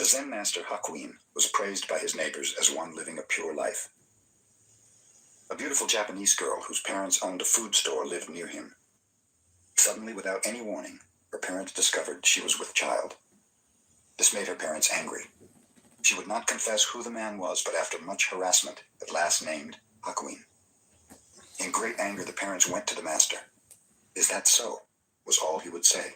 Zen master Hakuin was praised by his neighbors as one living a pure life. A beautiful Japanese girl whose parents owned a food store lived near him. Suddenly, without any warning, her parents discovered she was with child. This made her parents angry. She would not confess who the man was, but after much harassment, at last named Hakuin. In great anger, the parents went to the master. "Is that so?" was all he would say.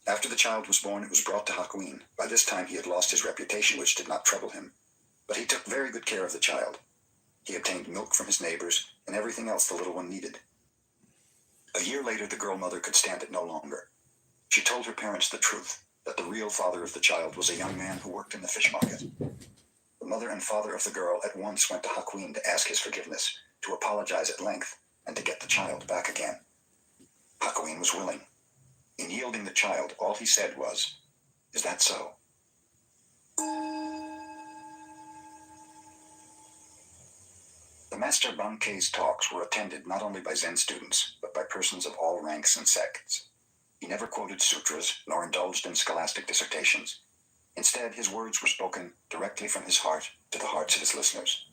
After the child was born, it was brought to Hakuin. By this time he had lost his reputation, which did not trouble him. But he took very good care of the child. He obtained milk from his neighbors and everything else the little one needed. A year later, the girl mother could stand it no longer. She told her parents the truth, that the real father of the child was a young man who worked in the fish market. The mother and father of the girl at once went to Hakuin to ask his forgiveness, to apologize at length, and to get the child back again. Hakuin was willing. In yielding the child, all he said was, "Is that so?" The Master Bankei's talks were attended not only by Zen students, but by persons of all ranks and sects. He never quoted sutras, nor indulged in scholastic dissertations. Instead, his words were spoken directly from his heart to the hearts of his listeners.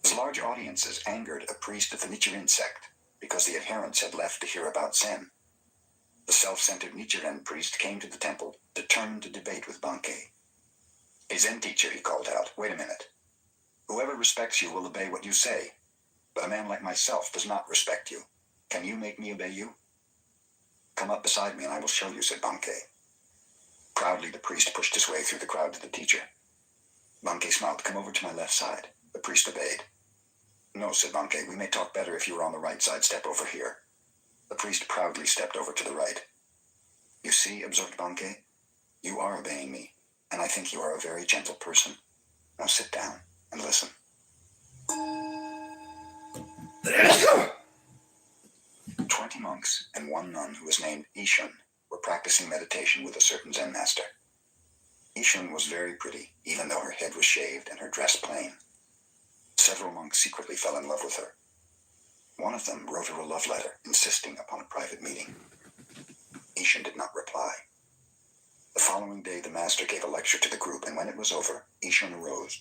His large audiences angered a priest of the Nichiren sect, because the adherents had left to hear about Zen. The self-centered Nichiren priest came to the temple, determined to debate with Bankei. "A Zen teacher," he called out, "wait a minute. Whoever respects you will obey what you say, but a man like myself does not respect you. Can you make me obey you?" "Come up beside me and I will show you," said Bankei. Proudly, the priest pushed his way through the crowd to the teacher. Bankei smiled. "Come over to my left side." The priest obeyed. "No," said Bankei, "we may talk better if you are on the right side. Step over here." The priest proudly stepped over to the right. "You see," observed Bankei, "you are obeying me, and I think you are a very gentle person. Now sit down and listen." 20 monks and one nun who was named Ishun were practicing meditation with a certain Zen master. Ishun was very pretty, even though her head was shaved and her dress plain. Several monks secretly fell in love with her. One of them wrote her a love letter, insisting upon a private meeting. Ishun did not reply. The following day, the master gave a lecture to the group, and when it was over, Ishun arose.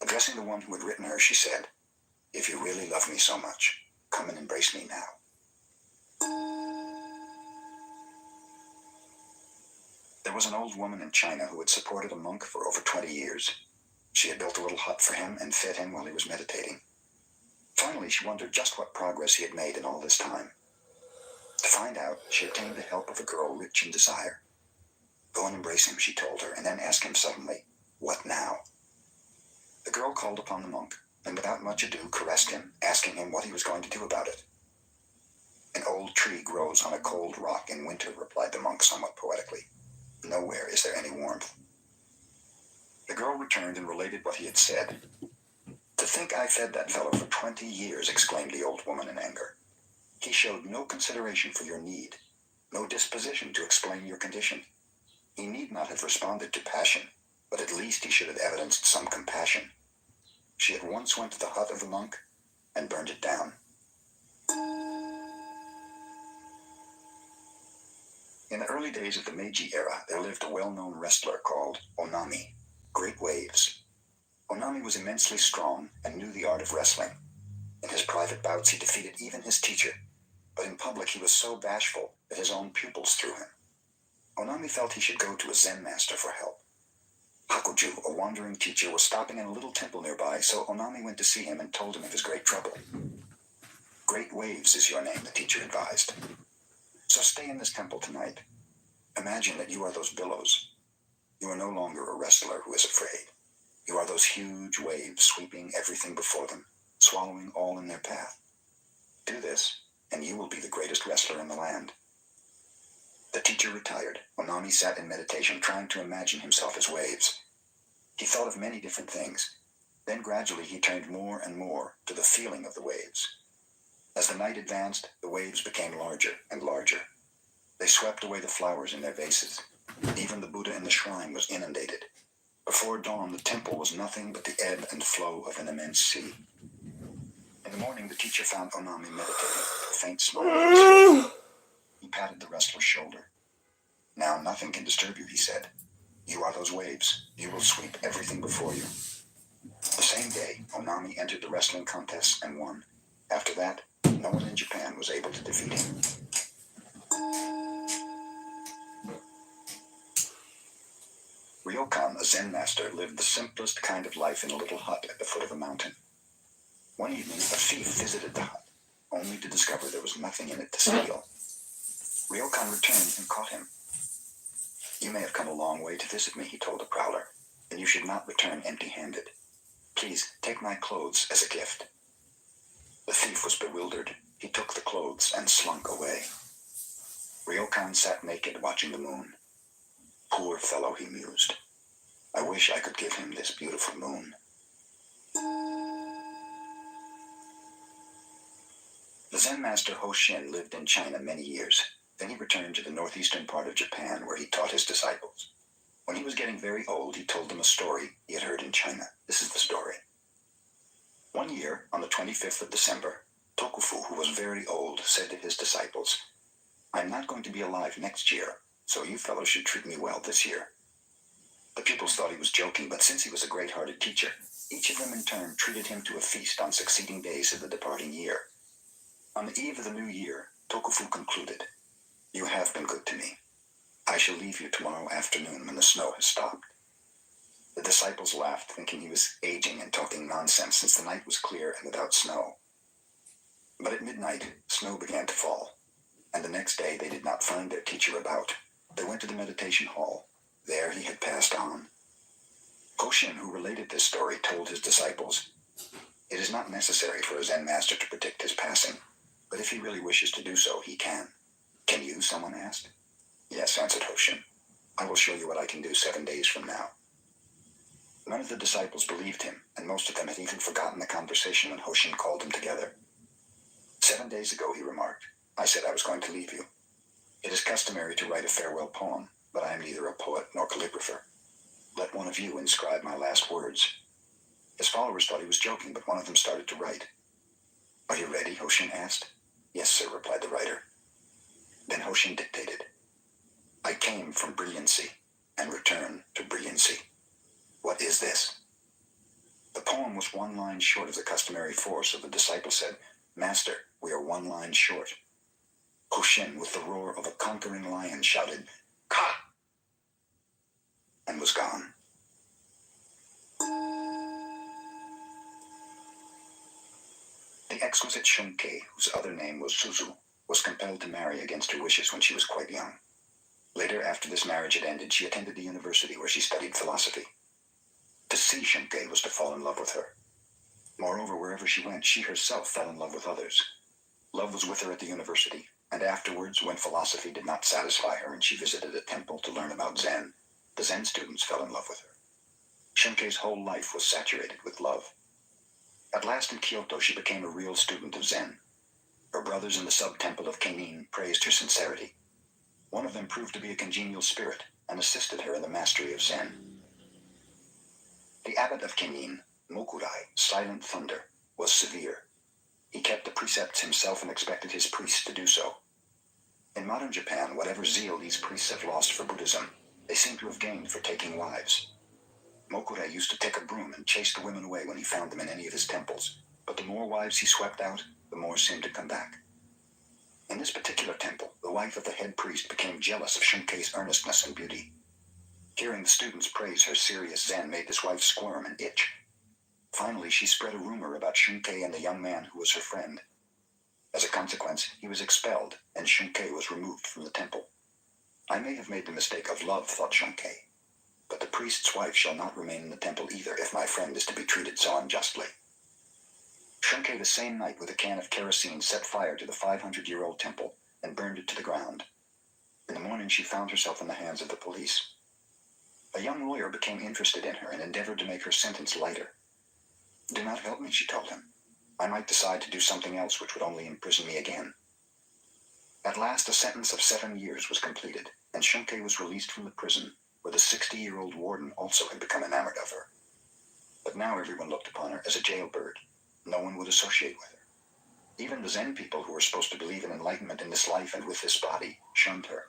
Addressing the one who had written her, she said, "If you really love me so much, come and embrace me now." There was an old woman in China who had supported a monk for over 20 years. She had built a little hut for him and fed him while he was meditating. Finally, she wondered just what progress he had made in all this time. To find out, she obtained the help of a girl rich in desire. "Go and embrace him," she told her, and then asked him suddenly, "What now?" The girl called upon the monk, and without much ado caressed him, asking him what he was going to do about it. "An old tree grows on a cold rock in winter," replied the monk somewhat poetically. "Nowhere is there any warmth." The girl returned and related what he had said. "To think I fed that fellow for 20 years, exclaimed the old woman in anger. "He showed no consideration for your need, no disposition to explain your condition. He need not have responded to passion, but at least he should have evidenced some compassion." She at once went to the hut of the monk and burned it down. In the early days of the Meiji era, there lived a well-known wrestler called Onami, Great Waves. Onami was immensely strong and knew the art of wrestling. In his private bouts, he defeated even his teacher, but in public he was so bashful that his own pupils threw him. Onami felt he should go to a Zen master for help. Hakuju, a wandering teacher, was stopping in a little temple nearby, so Onami went to see him and told him of his great trouble. "Great Waves is your name," the teacher advised. "So stay in this temple tonight. Imagine that you are those billows. You are no longer a wrestler who is afraid. You are those huge waves sweeping everything before them, swallowing all in their path. Do this, and you will be the greatest wrestler in the land." The teacher retired. Onami sat in meditation, trying to imagine himself as waves. He thought of many different things. Then gradually he turned more and more to the feeling of the waves. As the night advanced, the waves became larger and larger. They swept away the flowers in their vases. Even the Buddha in the shrine was inundated. Before dawn, the temple was nothing but the ebb and flow of an immense sea. In the morning, the teacher found Onami meditating, a faint smile on his face. He patted the wrestler's shoulder. "Now nothing can disturb you," he said. You are those waves. You will sweep everything before you. The same day, Onami entered the wrestling contest and won. After that, no one in Japan was able to defeat him. Ryokan, a Zen master, lived the simplest kind of life in a little hut at the foot of a mountain. One evening, a thief visited the hut, only to discover there was nothing in it to steal. Ryokan returned and caught him. You may have come a long way to visit me, he told the prowler, and you should not return empty-handed. Please, take my clothes as a gift. The thief was bewildered. He took the clothes and slunk away. Ryokan sat naked watching the moon. Poor fellow, he mused. I wish I could give him this beautiful moon. The Zen master Hoshin lived in China many years. Then he returned to the northeastern part of Japan where he taught his disciples. When he was getting very old, he told them a story he had heard in China. This is the story. One year, on the 25th of December, Tokufu, who was very old, said to his disciples, I'm not going to be alive next year, so you fellows should treat me well this year. The pupils thought he was joking, but since he was a great-hearted teacher, each of them in turn treated him to a feast on succeeding days of the departing year. On the eve of the new year, Tokufu concluded, You have been good to me. I shall leave you tomorrow afternoon when the snow has stopped. The disciples laughed, thinking he was aging and talking nonsense since the night was clear and without snow. But at midnight, snow began to fall, and the next day they did not find their teacher about. They went to the meditation hall. There he had passed on. Hoshin, who related this story, told his disciples, It is not necessary for a Zen master to predict his passing, but if he really wishes to do so, he can. Can you? Someone asked. Yes, answered Hoshin. I will show you what I can do 7 days from now. None of the disciples believed him, and most of them had even forgotten the conversation when Hoshin called them together. 7 days ago, he remarked, I said I was going to leave you. It is customary to write a farewell poem, but I am neither a poet nor calligrapher. Let one of you inscribe my last words. His followers thought he was joking, but one of them started to write. Are you ready? Hoshin asked. Yes, sir, replied the writer. Then Hoshin dictated. I came from brilliancy and return to brilliancy. What is this? The poem was 1 line short of the customary 4, so the disciple said, Master, we are 1 line short. Hoshin, with the roar of a conquering lion, shouted, Ka! And was gone. The exquisite Shunkei, whose other name was Suzu, was compelled to marry against her wishes when she was quite young. Later, after this marriage had ended, she attended the university where she studied philosophy. To see Shunkei was to fall in love with her. Moreover, wherever she went, she herself fell in love with others. Love was with her at the university, and afterwards, when philosophy did not satisfy her and she visited a temple to learn about Zen, the Zen students fell in love with her. Shunkei's whole life was saturated with love. At last in Kyoto, she became a real student of Zen. Her brothers in the sub-temple of Kenin praised her sincerity. One of them proved to be a congenial spirit and assisted her in the mastery of Zen. The abbot of Kenin, Mokurai, Silent Thunder, was severe. He kept the precepts himself and expected his priests to do so. In modern Japan, whatever zeal these priests have lost for Buddhism, they seem to have gained for taking wives. Mokurai used to take a broom and chase the women away when he found them in any of his temples, but the more wives he swept out, the more seemed to come back. In this particular temple, the wife of the head priest became jealous of Shunkei's earnestness and beauty. Hearing the students praise her serious Zen made this wife squirm and itch. Finally, she spread a rumor about Shunkei and the young man who was her friend. As a consequence, he was expelled, and Shunkei was removed from the temple. I may have made the mistake of love, thought Shunkei, but the priest's wife shall not remain in the temple either if my friend is to be treated so unjustly. Shunkei the same night with a can of kerosene set fire to the 500-year-old temple and burned it to the ground. In the morning she found herself in the hands of the police. A young lawyer became interested in her and endeavored to make her sentence lighter. Do not help me, she told him. I might decide to do something else which would only imprison me again. At last a sentence of 7 years was completed, and Shunkei was released from the prison, where the 60-year-old warden also had become enamored of her. But now everyone looked upon her as a jailbird. No one would associate with her. Even the Zen people who were supposed to believe in enlightenment in this life and with this body shunned her.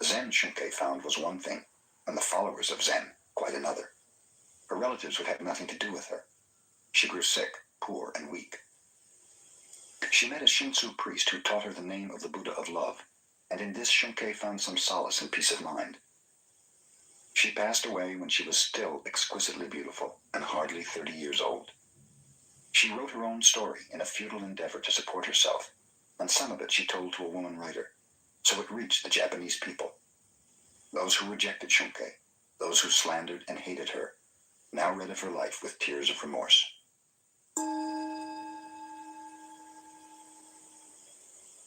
Zen, Shunkei found, was one thing, and the followers of Zen quite another. Her relatives would have nothing to do with her. She grew sick, poor, and weak. She met a Shinsu priest who taught her the name of the Buddha of love, and in this Shunke found some solace and peace of mind. She passed away when she was still exquisitely beautiful and hardly 30 years old. She wrote her own story in a futile endeavor to support herself, and some of it she told to a woman writer, so it reached the Japanese people. Those who rejected Shunke, those who slandered and hated her, now read of her life with tears of remorse.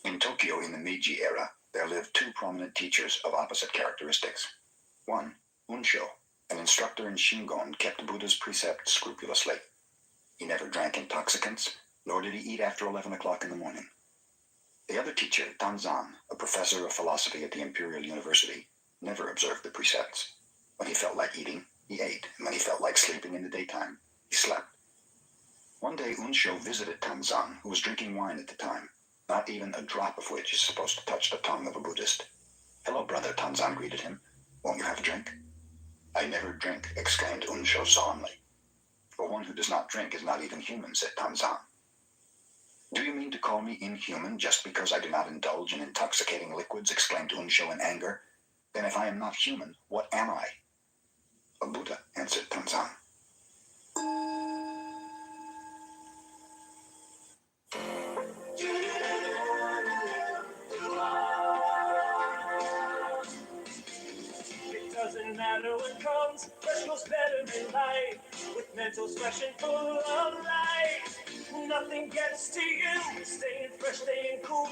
In Tokyo in the Meiji era, there lived two prominent teachers of opposite characteristics. One, Unsho, an instructor in Shingon, kept Buddha's precepts scrupulously. He never drank intoxicants, nor did he eat after 11 o'clock in the morning. The other teacher, Tanzan, a professor of philosophy at the Imperial University, never observed the precepts. When he felt like eating, he ate, and when he felt like sleeping in the daytime, he slept. One day Unsho visited Tanzan, who was drinking wine at the time, not even a drop of which is supposed to touch the tongue of a Buddhist. "Hello, brother," Tanzan greeted him. "Won't you have a drink?" "I never drink," exclaimed Unsho solemnly. "For one who does not drink is not even human," said Tanzan. "Do you mean to call me inhuman just because I do not indulge in intoxicating liquids?" exclaimed Unsho in anger. "Then if I am not human, what am I?" "A Buddha," answered Tanzan. It doesn't matter what comes, fresh goes better in life. With mentals fresh and full of life, nothing gets to you. Staying fresh, staying cool.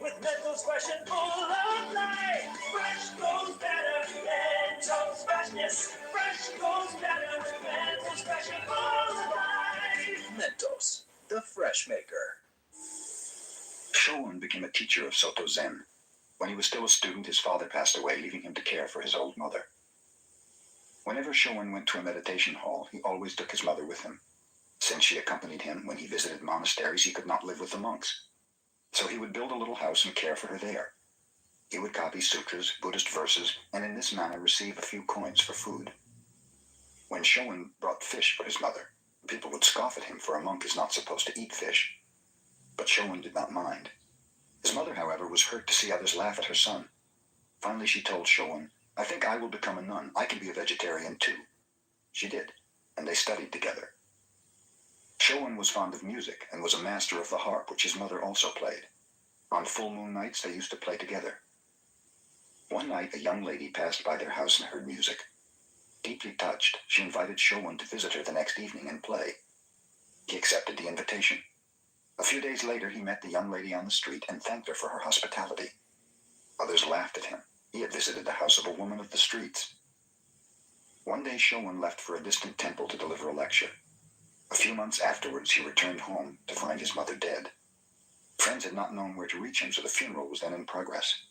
With mentals fresh and full of life, fresh goes better. Mentos freshness, fresh goes better. With mentals fresh and full of life. Mentos, the fresh maker. Shoun became a teacher of Soto Zen. When he was still a student, his father passed away, leaving him to care for his old mother. Whenever Shoun went to a meditation hall, he always took his mother with him. Since she accompanied him when he visited monasteries, he could not live with the monks. So he would build a little house and care for her there. He would copy sutras, Buddhist verses, and in this manner receive a few coins for food. When Shoun brought fish for his mother, people would scoff at him, for a monk is not supposed to eat fish. But Shoun did not mind. His mother, however, was hurt to see others laugh at her son. Finally she told Shoun, "I think I will become a nun. I can be a vegetarian too." She did, and they studied together. Shoun was fond of music and was a master of the harp, which his mother also played. On full moon nights they used to play together. One night a young lady passed by their house and heard music. Deeply touched, she invited Shoun to visit her the next evening and play. He accepted the invitation. A few days later he met the young lady on the street and thanked her for her hospitality. Others laughed at him. He had visited the house of a woman of the streets. One day Shoun left for a distant temple to deliver a lecture. A few months afterwards he returned home to find his mother dead. Friends had not known where to reach him, so the funeral was then in progress.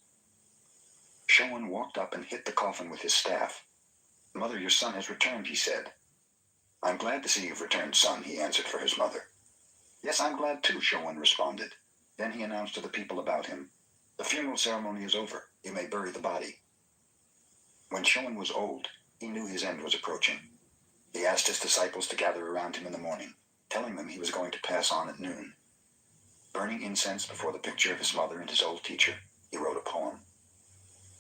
Shoun walked up and hit the coffin with his staff. "Mother, your son has returned," he said. "I'm glad to see you've returned, son," he answered for his mother. "Yes, I'm glad too," Shoun responded. Then he announced to the people about him, "The funeral ceremony is over. You may bury the body." When Shoun was old, he knew his end was approaching. He asked his disciples to gather around him in the morning, telling them he was going to pass on at noon. Burning incense before the picture of his mother and his old teacher, he wrote a poem.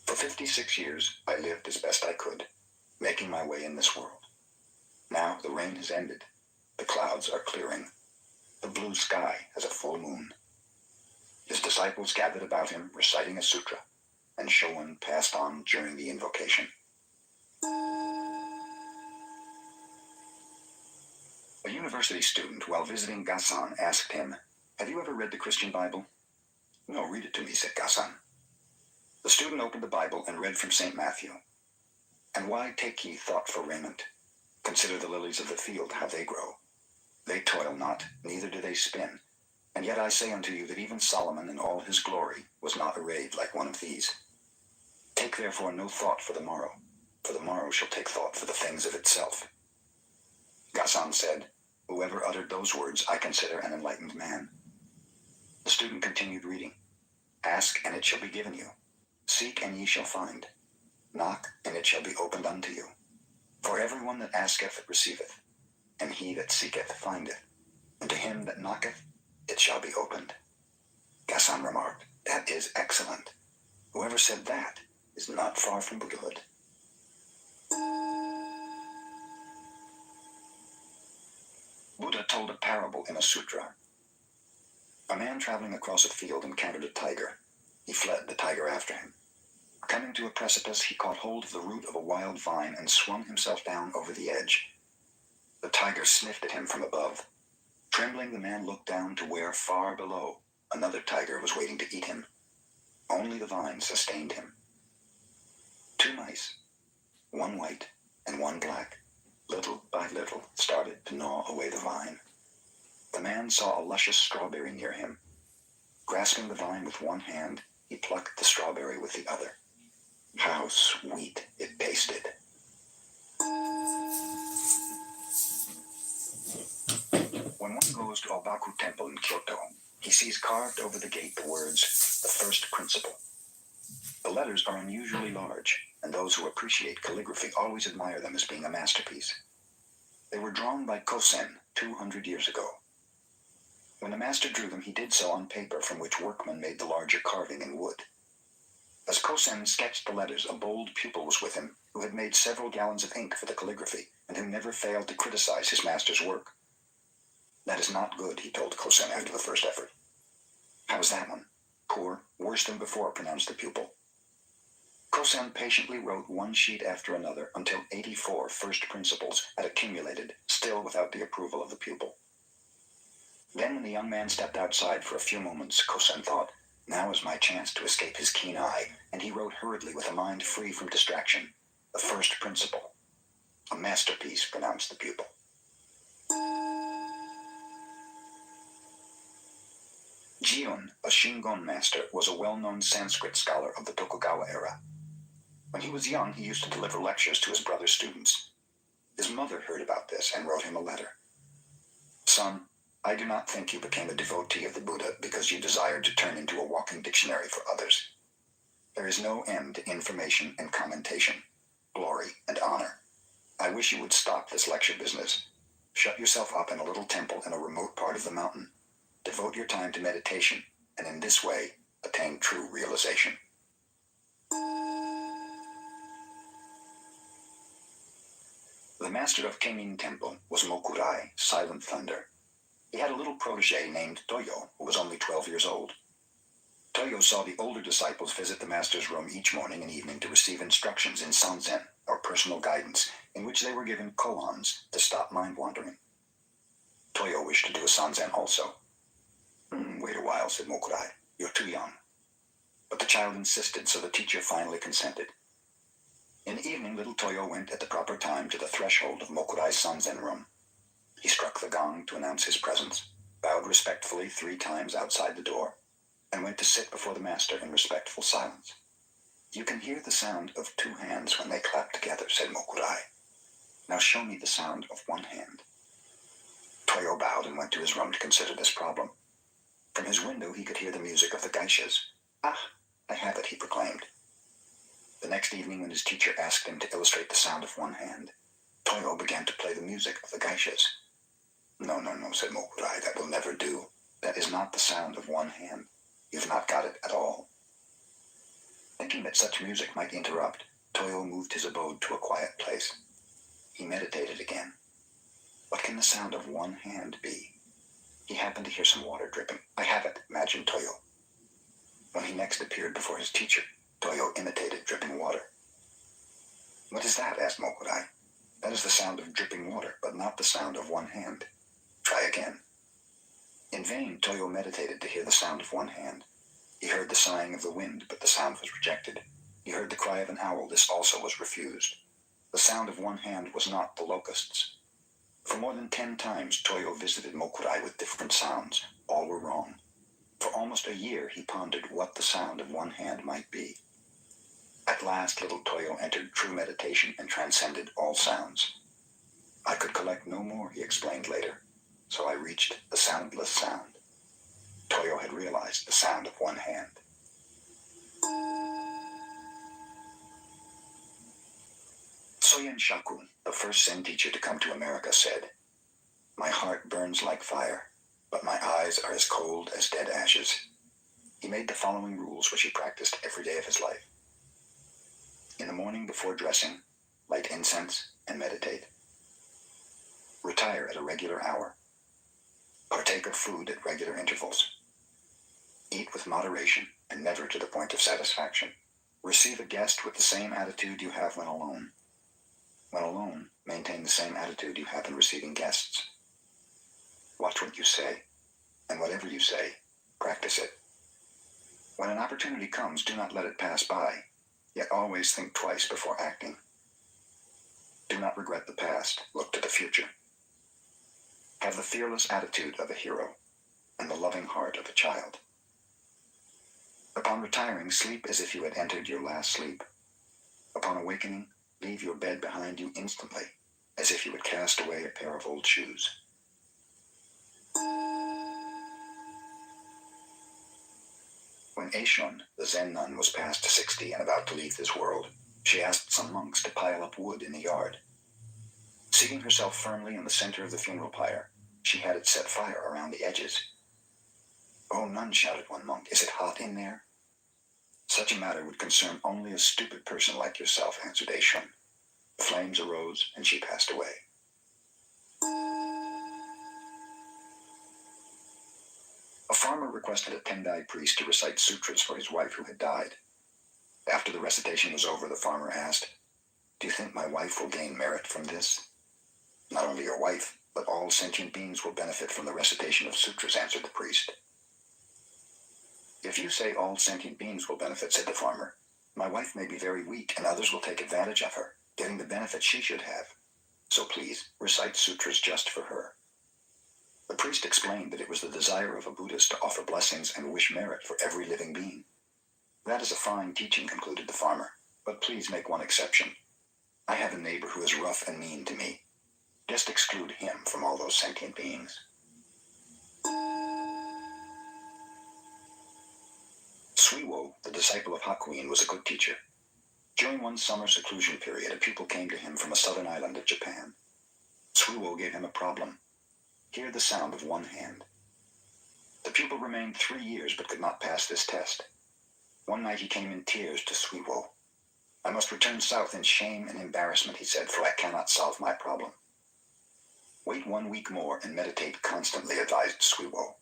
"For 56 years, I lived as best I could, making my way in this world. Now the rain has ended. The clouds are clearing. The blue sky has a full moon." His disciples gathered about him, reciting a sutra, and Shoun passed on during the invocation. A university student, while visiting Gasan, asked him, "Have you ever read the Christian Bible?" "No, read it to me," said Gasan. The student opened the Bible and read from St. Matthew. "And why take ye thought for raiment? Consider the lilies of the field, how they grow. They toil not, neither do they spin. And yet I say unto you that even Solomon in all his glory was not arrayed like one of these. Take therefore no thought for the morrow shall take thought for the things of itself." Gasan said, "Whoever uttered those words I consider an enlightened man." The student continued reading. "Ask, and it shall be given you. Seek, and ye shall find. Knock, and it shall be opened unto you. For everyone that asketh receiveth, and he that seeketh findeth, and to him that knocketh it shall be opened. Gassan remarked, "That is excellent. Whoever said that is not far from Buddhahood." Buddha told a parable in a sutra. A man traveling across a field encountered a tiger. He fled, the tiger after him. Coming to a precipice, he caught hold of the root of a wild vine and swung himself down over the edge. The tiger sniffed at him from above. Trembling, the man looked down to where, far below, another tiger was waiting to eat him. Only the vine sustained him. Two mice, one white and one black, little by little started to gnaw away the vine. The man saw a luscious strawberry near him. Grasping the vine with one hand, he plucked the strawberry with the other. How sweet it tasted. When one goes to Obaku Temple in Kyoto, he sees carved over the gate the words, "The First Principle." The letters are unusually large, and those who appreciate calligraphy always admire them as being a masterpiece. They were drawn by Kosen 200 years ago. When the master drew them, he did so on paper from which workmen made the larger carving in wood. As Kosen sketched the letters, a bold pupil was with him who had made several gallons of ink for the calligraphy and who never failed to criticize his master's work. "That is not good," he told Kosen after the first effort. "How is that one?" "Poor, worse than before," pronounced the pupil. Kosen patiently wrote one sheet after another until 84 first principles had accumulated, still without the approval of the pupil. Then when the young man stepped outside for a few moments, Kosen thought, "Now is my chance to escape his keen eye," and he wrote hurriedly with a mind free from distraction, "The First Principle." "A masterpiece," pronounced the pupil. Jiun, a Shingon master, was a well-known Sanskrit scholar of the Tokugawa era. When he was young, he used to deliver lectures to his brother's students. His mother heard about this and wrote him a letter. "Son, I do not think you became a devotee of the Buddha because you desired to turn into a walking dictionary for others. There is no end to information and commentation, glory and honor. I wish you would stop this lecture business. Shut yourself up in a little temple in a remote part of the mountain. Devote your time to meditation, and in this way, attain true realization." The master of Kenin Temple was Mokurai, Silent Thunder. He had a little protege named Toyo, who was only 12 years old. Toyo saw the older disciples visit the master's room each morning and evening to receive instructions in sanzen, or personal guidance, in which they were given koans to stop mind wandering. Toyo wished to do a sanzen also. "Wait a while," said Mokurai. "You're too young." But the child insisted, so the teacher finally consented. In the evening, little Toyo went at the proper time to the threshold of Mokurai's sanzen room. He struck the gong to announce his presence, bowed respectfully 3 times outside the door, and went to sit before the master in respectful silence. "You can hear the sound of 2 hands when they clap together," said Mokurai. "Now show me the sound of 1 hand." Toyo bowed and went to his room to consider this problem. From his window he could hear the music of the geishas. "Ah, I have it," he proclaimed. The next evening, when his teacher asked him to illustrate the sound of 1 hand, Toyo began to play the music of the geishas. No, said Mokurai, "that will never do. That is not the sound of 1 hand. You've not got it at all." Thinking that such music might interrupt, Toyo moved his abode to a quiet place. He meditated again. What can the sound of 1 hand be? He happened to hear some water dripping. "I have it," imagined Toyo. When he next appeared before his teacher, Toyo imitated dripping water. "What is that?" asked Mokurai. "That is the sound of dripping water, but not the sound of 1 hand. Try again." In vain, Toyo meditated to hear the sound of 1 hand. He heard the sighing of the wind, but the sound was rejected. He heard the cry of an owl. This also was refused. The sound of 1 hand was not the locusts. For more than 10 times, Toyo visited Mokurai with different sounds. All were wrong. For almost a year, he pondered what the sound of 1 hand might be. At last, little Toyo entered true meditation and transcended all sounds. "I could collect no more," he explained later, "so I reached the soundless sound." Toyo had realized the sound of 1 hand. Soyen Shakun, the first Zen teacher to come to America, said, "My heart burns like fire, but my eyes are as cold as dead ashes." He made the following rules which he practiced every day of his life. In the morning before dressing, light incense and meditate. Retire at a regular hour. Partake of food at regular intervals. Eat with moderation and never to the point of satisfaction. Receive a guest with the same attitude you have when alone. When alone, maintain the same attitude you have in receiving guests. Watch what you say, and whatever you say, practice it. When an opportunity comes, do not let it pass by, yet always think twice before acting. Do not regret the past, look to the future. Have the fearless attitude of a hero and the loving heart of a child. Upon retiring, sleep as if you had entered your last sleep. Upon awakening, leave your bed behind you instantly, as if you would cast away a pair of old shoes. When Eishun, the Zen nun, was past 60 and about to leave this world, she asked some monks to pile up wood in the yard. Seating herself firmly in the center of the funeral pyre, she had it set fire around the edges. "Oh, nun," shouted one monk, "is it hot in there?" "Such a matter would concern only a stupid person like yourself," answered Eishun. The flames arose, and she passed away. A farmer requested a Tendai priest to recite sutras for his wife who had died. After the recitation was over, the farmer asked, "Do you think my wife will gain merit from this?" "Not only your wife, but all sentient beings will benefit from the recitation of sutras," answered the priest. "If you say all sentient beings will benefit," said the farmer, "my wife may be very weak and others will take advantage of her, getting the benefit she should have. So please, recite sutras just for her." The priest explained that it was the desire of a Buddhist to offer blessings and wish merit for every living being. "That is a fine teaching," concluded the farmer, "but please make one exception. I have a neighbor who is rough and mean to me. Just exclude him from all those sentient beings." Suiwo, the disciple of Hakuin, was a good teacher. During one summer seclusion period, a pupil came to him from a southern island of Japan. Suiwo gave him a problem. Hear the sound of one hand. The pupil remained 3 years but could not pass this test. One night he came in tears to Suiwo. "I must return south in shame and embarrassment," he said, "for I cannot solve my problem." "Wait 1 week more and meditate constantly," advised Suiwo.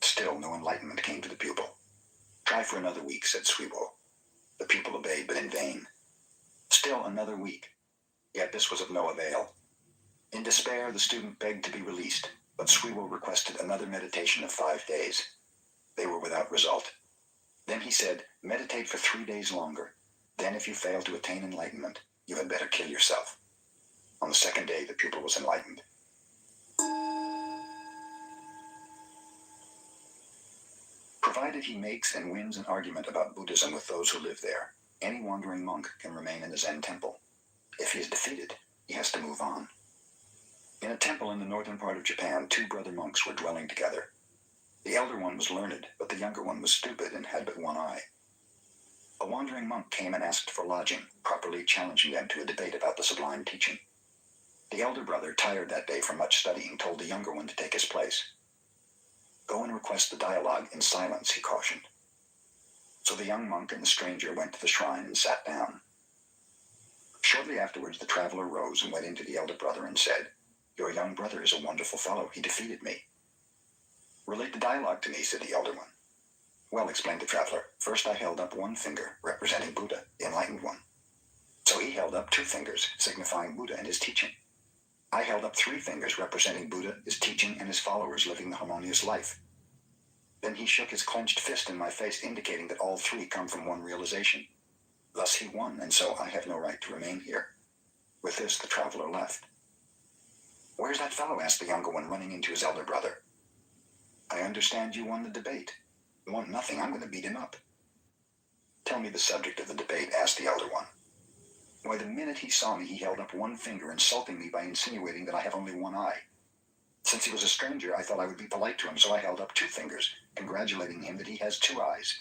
Still no enlightenment came to the pupil. "Try for another week," said Suiwo. The pupil obeyed, but in vain. Still another week. Yet this was of no avail. In despair, the student begged to be released, but Suiwo requested another meditation of 5 days. They were without result. Then he said, "Meditate for 3 days longer. Then if you fail to attain enlightenment, you had better kill yourself." On the second day, the pupil was enlightened. Provided he makes and wins an argument about Buddhism with those who live there, any wandering monk can remain in the Zen temple. If he is defeated, he has to move on. In a temple in the northern part of Japan, 2 brother monks were dwelling together. The elder one was learned, but the younger one was stupid and had but one eye. A wandering monk came and asked for lodging, properly challenging them to a debate about the sublime teaching. The elder brother, tired that day from much studying, told the younger one to take his place. "Go and request the dialogue in silence," he cautioned. So the young monk and the stranger went to the shrine and sat down. Shortly afterwards, the traveler rose and went into the elder brother and said, "Your young brother is a wonderful fellow. He defeated me." "Relate the dialogue to me," said the elder one. "Well," explained the traveler, "first I held up 1 finger, representing Buddha, the enlightened one. So he held up 2 fingers, signifying Buddha and his teaching. I held up 3 fingers, representing Buddha, his teaching, and his followers living the harmonious life. Then he shook his clenched fist in my face, indicating that all 3 come from one realization. Thus he won, and so I have no right to remain here." With this, the traveler left. "Where's that fellow?" asked the younger one, running into his elder brother. "I understand you won the debate." "Won nothing. I'm going to beat him up." "Tell me the subject of the debate," asked the elder one. "Why, the minute he saw me, he held up 1 finger, insulting me by insinuating that I have only 1 eye. Since he was a stranger, I thought I would be polite to him, so I held up 2 fingers, congratulating him that he has 2 eyes.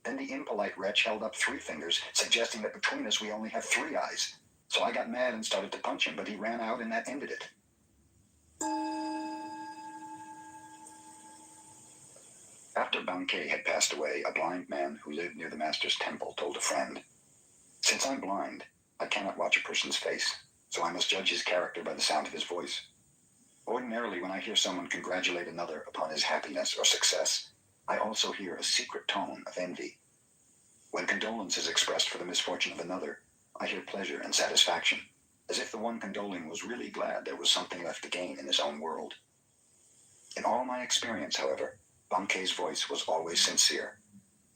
Then the impolite wretch held up 3 fingers, suggesting that between us we only have 3 eyes. So I got mad and started to punch him, but he ran out and that ended it. After Bankei had passed away, a blind man who lived near the master's temple told a friend, "Since I'm blind, I cannot watch a person's face, so I must judge his character by the sound of his voice. Ordinarily, when I hear someone congratulate another upon his happiness or success, I also hear a secret tone of envy. When condolence is expressed for the misfortune of another, I hear pleasure and satisfaction, as if the one condoling was really glad there was something left to gain in his own world." In all my experience, however, Bankei's voice was always sincere.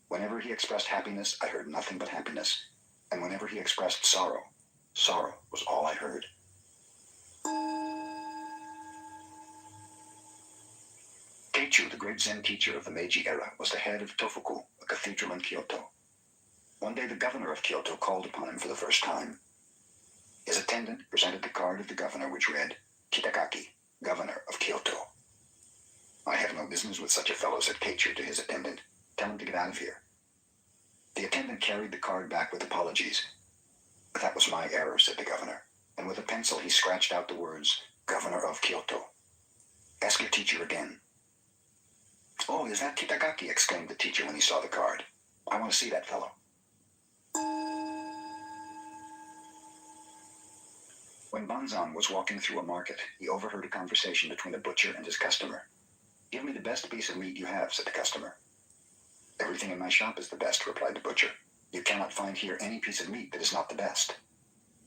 Whenever he expressed happiness, I heard nothing but happiness, and whenever he expressed sorrow, sorrow was all I heard. Keichu, the great Zen teacher of the Meiji era, was the head of Tofuku, a cathedral in Kyoto. One day the governor of Kyoto called upon him for the first time. His attendant presented the card of the governor, which read, "Kitagaki, governor of Kyoto." "I have no business with such a fellow," said Keichu to his attendant. "Tell him to get out of here." The attendant carried the card back with apologies. "That was my error," said the governor, and with a pencil he scratched out the words, "Governor of Kyoto." "Ask your teacher again." "Oh, is that Kitagaki?" exclaimed the teacher when he saw the card. "I want to see that fellow." When Banzan was walking through a market, he overheard a conversation between a butcher and his customer. "Give me the best piece of meat you have," said the customer. "Everything in my shop is the best," replied the butcher. "You cannot find here any piece of meat that is not the best."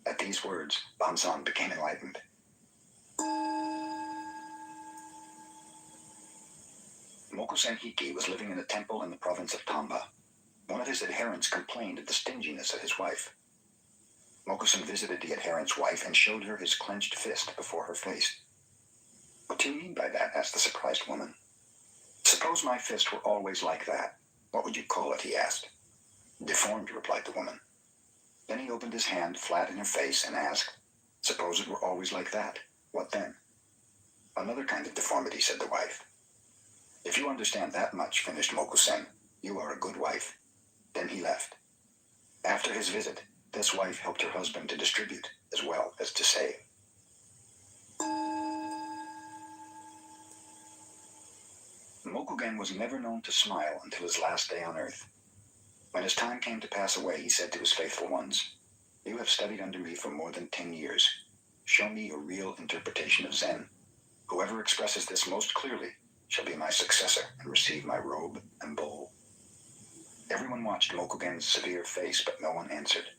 At these words, Banzan became enlightened. Mokusen Hiki was living in a temple in the province of Tamba. One of his adherents complained of the stinginess of his wife. Mokusen visited the adherent's wife and showed her his clenched fist before her face. "What do you mean by that?" asked the surprised woman. "Suppose my fist were always like that. What would you call it?" he asked. "Deformed," replied the woman. Then he opened his hand flat in her face and asked, "Suppose it were always like that. What then?" "Another kind of deformity," said the wife. "If you understand that much," finished Mokusen, "you are a good wife." Then he left. After his visit, this wife helped her husband to distribute as well as to save. Mokugen was never known to smile until his last day on earth. When his time came to pass away, he said to his faithful ones, "You have studied under me for more than 10 years. Show me your real interpretation of Zen. Whoever expresses this most clearly shall be my successor and receive my robe and bowl." Everyone watched Mokugen's severe face, but no one answered.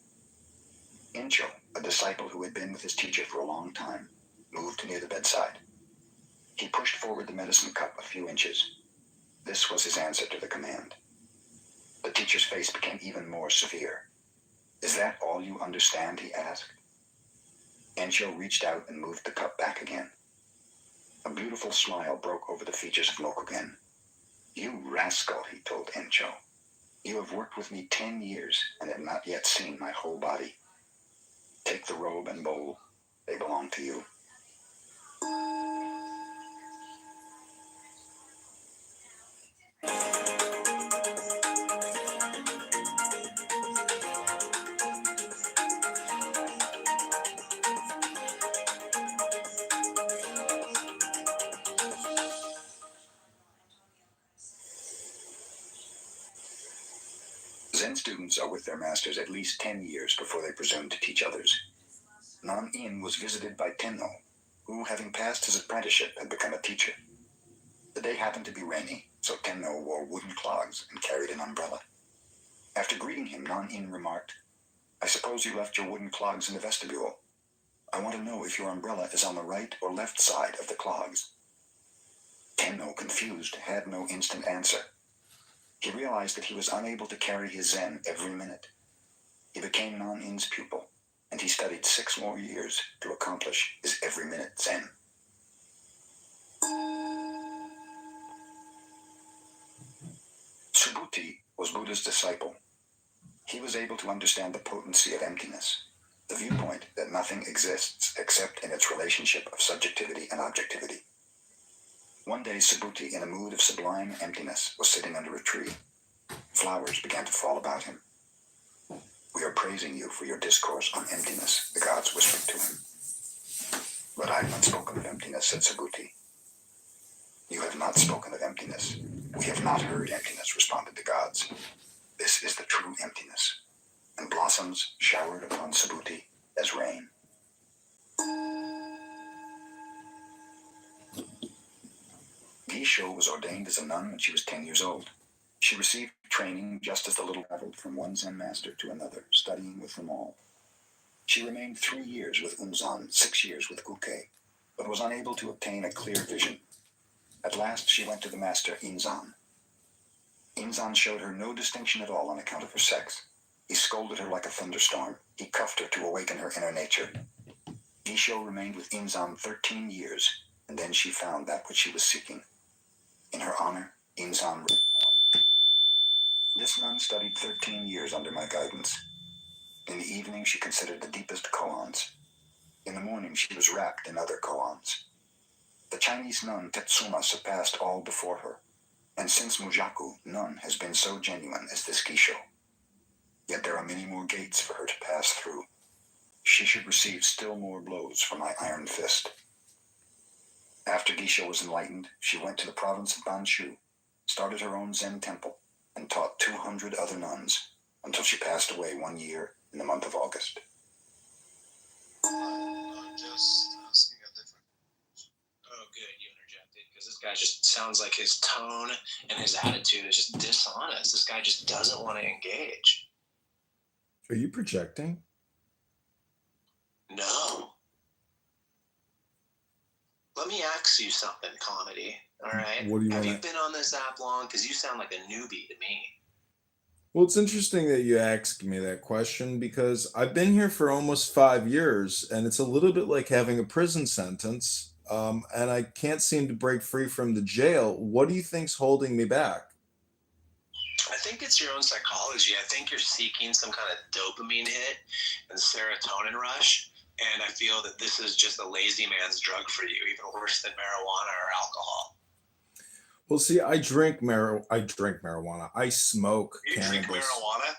Incho, a disciple who had been with his teacher for a long time, moved near the bedside. He pushed forward the medicine cup a few inches. This was his answer to the command. The teacher's face became even more severe. "Is that all you understand?" he asked. Encho reached out and moved the cup back again. A beautiful smile broke over the features of Mokugen. "You rascal," he told Encho. "You have worked with me 10 years and have not yet seen my whole body. Take the robe and bowl. They belong to you." Zen students are with their masters at least 10 years before they presume to teach others. Nan-in was visited by Tenno, who, having passed his apprenticeship, had become a teacher. The day happened to be rainy, so Tenno wore wooden clogs and carried an umbrella. After greeting him, Nan-in remarked, "I suppose you left your wooden clogs in the vestibule. I want to know if your umbrella is on the right or left side of the clogs." Tenno, confused, had no instant answer. He realized that he was unable to carry his Zen every minute. He became Nan-in's pupil, and he studied 6 more years to accomplish his every minute Zen. Subhuti was Buddha's disciple. He was able to understand the potency of emptiness, the viewpoint that nothing exists except in its relationship of subjectivity and objectivity. One day, Subhuti, in a mood of sublime emptiness, was sitting under a tree. Flowers began to fall about him. "We are praising you for your discourse on emptiness," the god showered upon Subhuti as rain. Gisho was ordained as a nun when she was 10 years old. She received training just as the little traveled from one Zen master to another, studying with them all. She remained 3 years with Unzan, 6 years with Kuke, but was unable to obtain a clear vision. At last she went to the master Inzan. Inzan showed her no distinction at all on account of her sex. He scolded her like a thunderstorm. He cuffed her to awaken her inner nature. Gisho remained with Inzan 13 years, and then she found that which she was seeking. In her honor, Inzan read a poem. This nun studied 13 years under my guidance. In the evening she considered the deepest koans. In the morning she was wrapped in other koans. The Chinese nun Tetsuma surpassed all before her, and since Mujaku, none has been so genuine as this Gisho. Yet there are many more gates for her to pass through. She should receive still more blows from my iron fist. After Gisho was enlightened, she went to the province of Banshu, started her own Zen temple, and taught 200 other nuns, until she passed away 1 year in the month of August. I'm just asking a different. Oh, good, you interjected, because this guy just sounds like his tone and his attitude is just dishonest. This guy just doesn't want to engage. Are you projecting? No. Let me ask you something, Comedy. All right. What do you Have want you been on this app long? Because you sound like a newbie to me. Well, it's interesting that you asked me that question because I've been here for almost 5 years, and it's a little bit like having a prison sentence, and I can't seem to break free from the jail. What do you think's holding me back? I think it's your own psychology. I think you're seeking some kind of dopamine hit and serotonin rush. And I feel that this is just a lazy man's drug for you, even worse than marijuana or alcohol. Well, see, I drink marijuana. I smoke You cannabis. drink marijuana?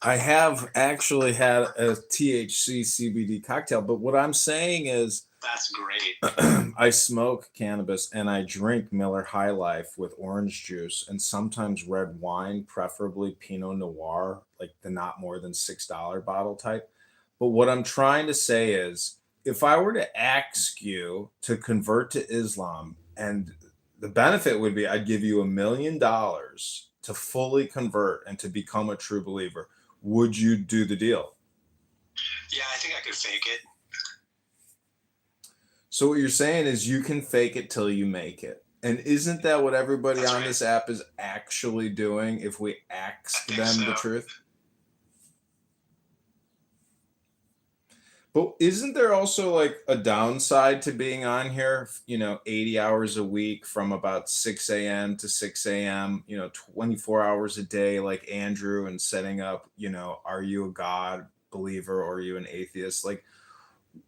I have actually had a THC CBD cocktail, but what I'm saying is That's great. I smoke cannabis and I drink Miller High Life with orange juice and sometimes red wine, preferably Pinot Noir, like the not more than $6 bottle type. But what I'm trying to say is if I were to ask you to convert to Islam, and the benefit would be I'd give you $1 million to fully convert and to become a true believer, would you do the deal? Yeah, I think I could fake it. So what you're saying is you can fake it till you make it. And isn't that what everybody That's on right. this app is actually doing if we ask I them think the so. truth? But isn't there also like a downside to being on here, 80 hours a week from about 6 a.m. to 6 a.m., 24 hours a day, like Andrew, and setting up, are you a God believer or are you an atheist? Like,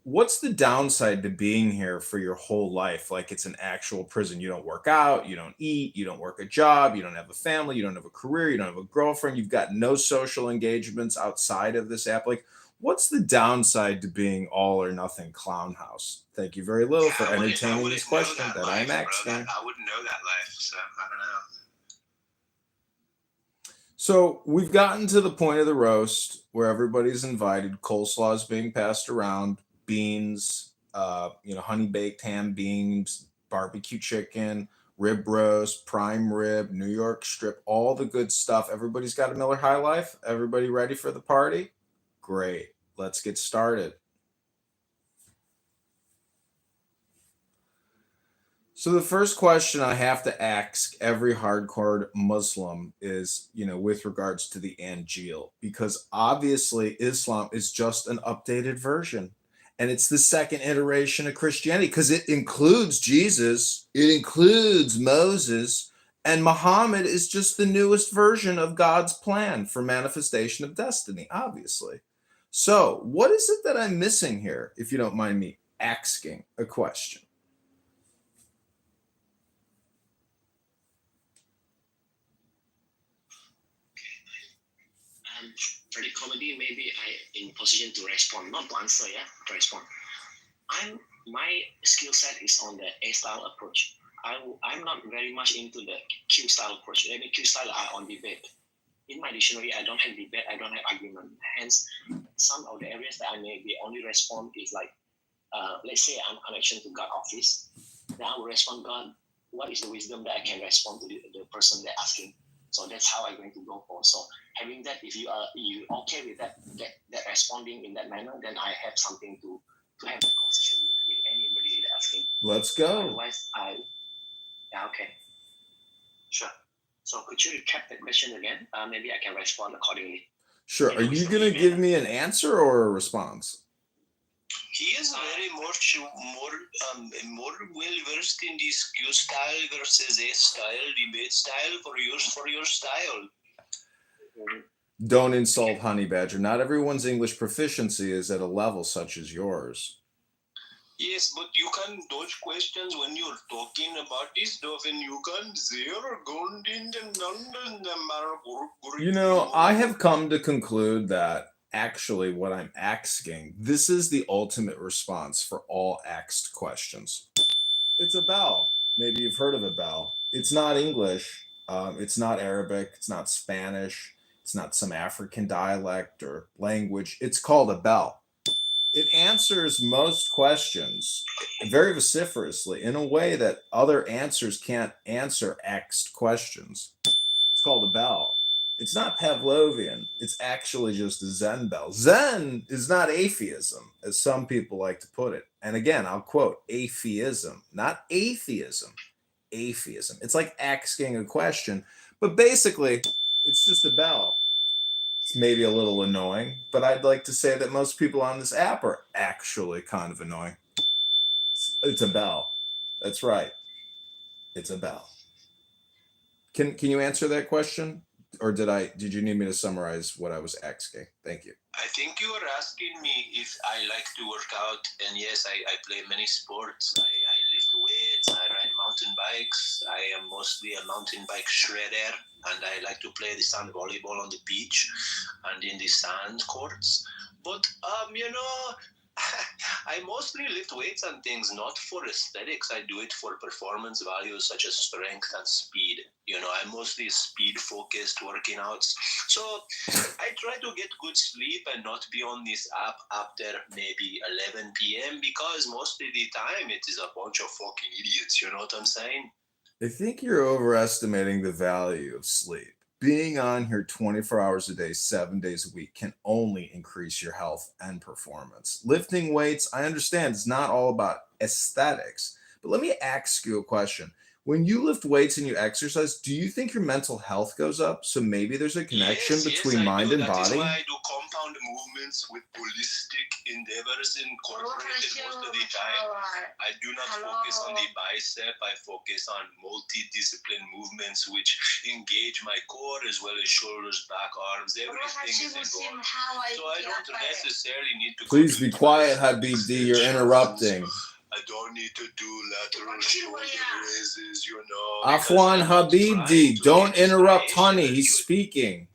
what's the downside to being here for your whole life? Like it's an actual prison. You don't work out, you don't eat, you don't work a job, you don't have a family, you don't have a career, you don't have a girlfriend, you've got no social engagements outside of this app. Like, what's the downside to being all or nothing clown house? Thank you very little for I wouldn't entertaining this know question that life, I'm bro. asking. I wouldn't know that life, so I don't know. So we've gotten to the point of the roast where everybody's invited. Coleslaw is being passed around, beans, honey baked ham, beans, barbecue chicken, rib roast, prime rib, New York strip, all the good stuff. Everybody's got a Miller High Life. Everybody ready for the party? Great. Let's get started. So the first question I have to ask every hardcore Muslim is, with regards to the Injil, because obviously Islam is just an updated version. And it's the second iteration of Christianity because it includes Jesus, it includes Moses, and Muhammad is just the newest version of God's plan for manifestation of destiny, obviously. So what is it that I'm missing here, if you don't mind me asking a question? For the comedy, maybe I in position to respond, not to answer, yeah, to respond. My skill set is on the A style approach. I'm not very much into the Q style approach. Maybe Q style are on debate. in my dictionary, I don't have debate, I don't have argument. Hence, some of the areas that I may be only respond is like, let's say I'm connection to God office, then I will respond, God, what is the wisdom that I can respond to the person that asking? So that's how I'm going to go for. So having that, if you okay with that responding in that manner, then I have something to have a conversation with anybody that asking. Let's go. Otherwise, okay, sure. So could you recap the question again? Maybe I can respond accordingly. Sure. Are you going to give me an answer or a response? He is very more well versed in this Q style versus A style debate style for your style. Don't insult Honey Badger. Not everyone's English proficiency is at a level such as yours. Yes, but you can dodge questions when you're talking about this stuff, and you can You know, I have come to conclude that actually what I'm asking, this is the ultimate response for all asked questions. It's a bell. Maybe you've heard of a bell. It's not English. It's not Arabic. It's not Spanish. It's not some African dialect or language. It's called a bell. It answers most questions very vociferously in a way that other answers can't answer asked questions. It's called a bell. It's not Pavlovian. It's actually just a Zen bell. Zen is not atheism, as some people like to put it. And again, I'll quote atheism, not atheism, atheism. It's like asking a question, but basically, it's just a bell. It's maybe a little annoying, but I'd like to say that most people on this app are actually kind of annoying. It's a bell. That's right. It's a bell. Can you answer that question? Or did you need me to summarize what I was asking? Thank you. I think you were asking me if I like to work out, and yes, I play many sports. I lift weights, I ride mountain bikes. I am mostly a mountain bike shredder, and I like to play the sand volleyball on the beach and in the sand courts. But I mostly lift weights and things not for aesthetics. I do it for performance values such as strength and speed. I'm mostly speed focused working outs. So I try to get good sleep and not be on this app after maybe 11 p.m. because most of the time it is a bunch of fucking idiots. You know what I'm saying? I think you're overestimating the value of sleep. Being on here 24 hours a day, 7 days a week can only increase your health and performance. Lifting weights, I understand it's not all about aesthetics, but let me ask you a question. When you lift weights and you exercise, do you think your mental health goes up? So maybe there's a connection between mind and body? That is why I do compound movements with holistic endeavors incorporated most of the time. I do not focus on the bicep. I focus on multidiscipline movements which engage my core as well as shoulders, back, arms. Everything is involved. So I don't necessarily need to. Please be quiet, Habibdi. You're interrupting. I don't need to do lateral shoulder raises, Afwan Habibdi, don't interrupt Honey. He's speaking.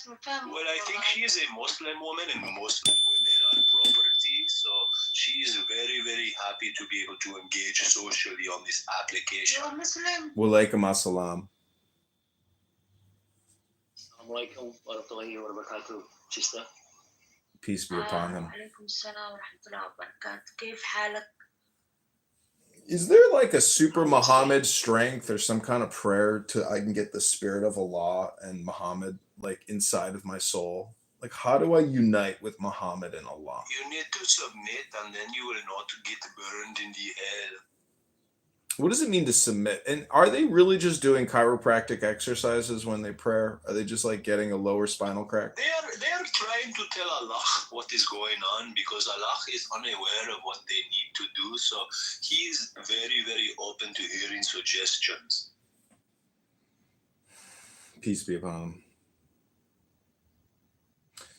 Well, I think she is a Muslim woman, and Muslim women are property, so she is very, very happy to be able to engage socially on this application. You're Muslim? Walaikum assalam. Assalamualaikum warahmatullahi wabarakatuh, sister. Peace be upon him. Is there like a super Muhammad strength or some kind of prayer I can get the spirit of Allah and Muhammad like inside of my soul? Like, how do I unite with Muhammad and Allah? You need to submit, and then you will not get burned in the hell. What does it mean to submit? And are they really just doing chiropractic exercises when they pray? Are they just like getting a lower spinal crack? They are trying to tell Allah what is going on because Allah is unaware of what they need to do. So he is very, very open to hearing suggestions. Peace be upon him.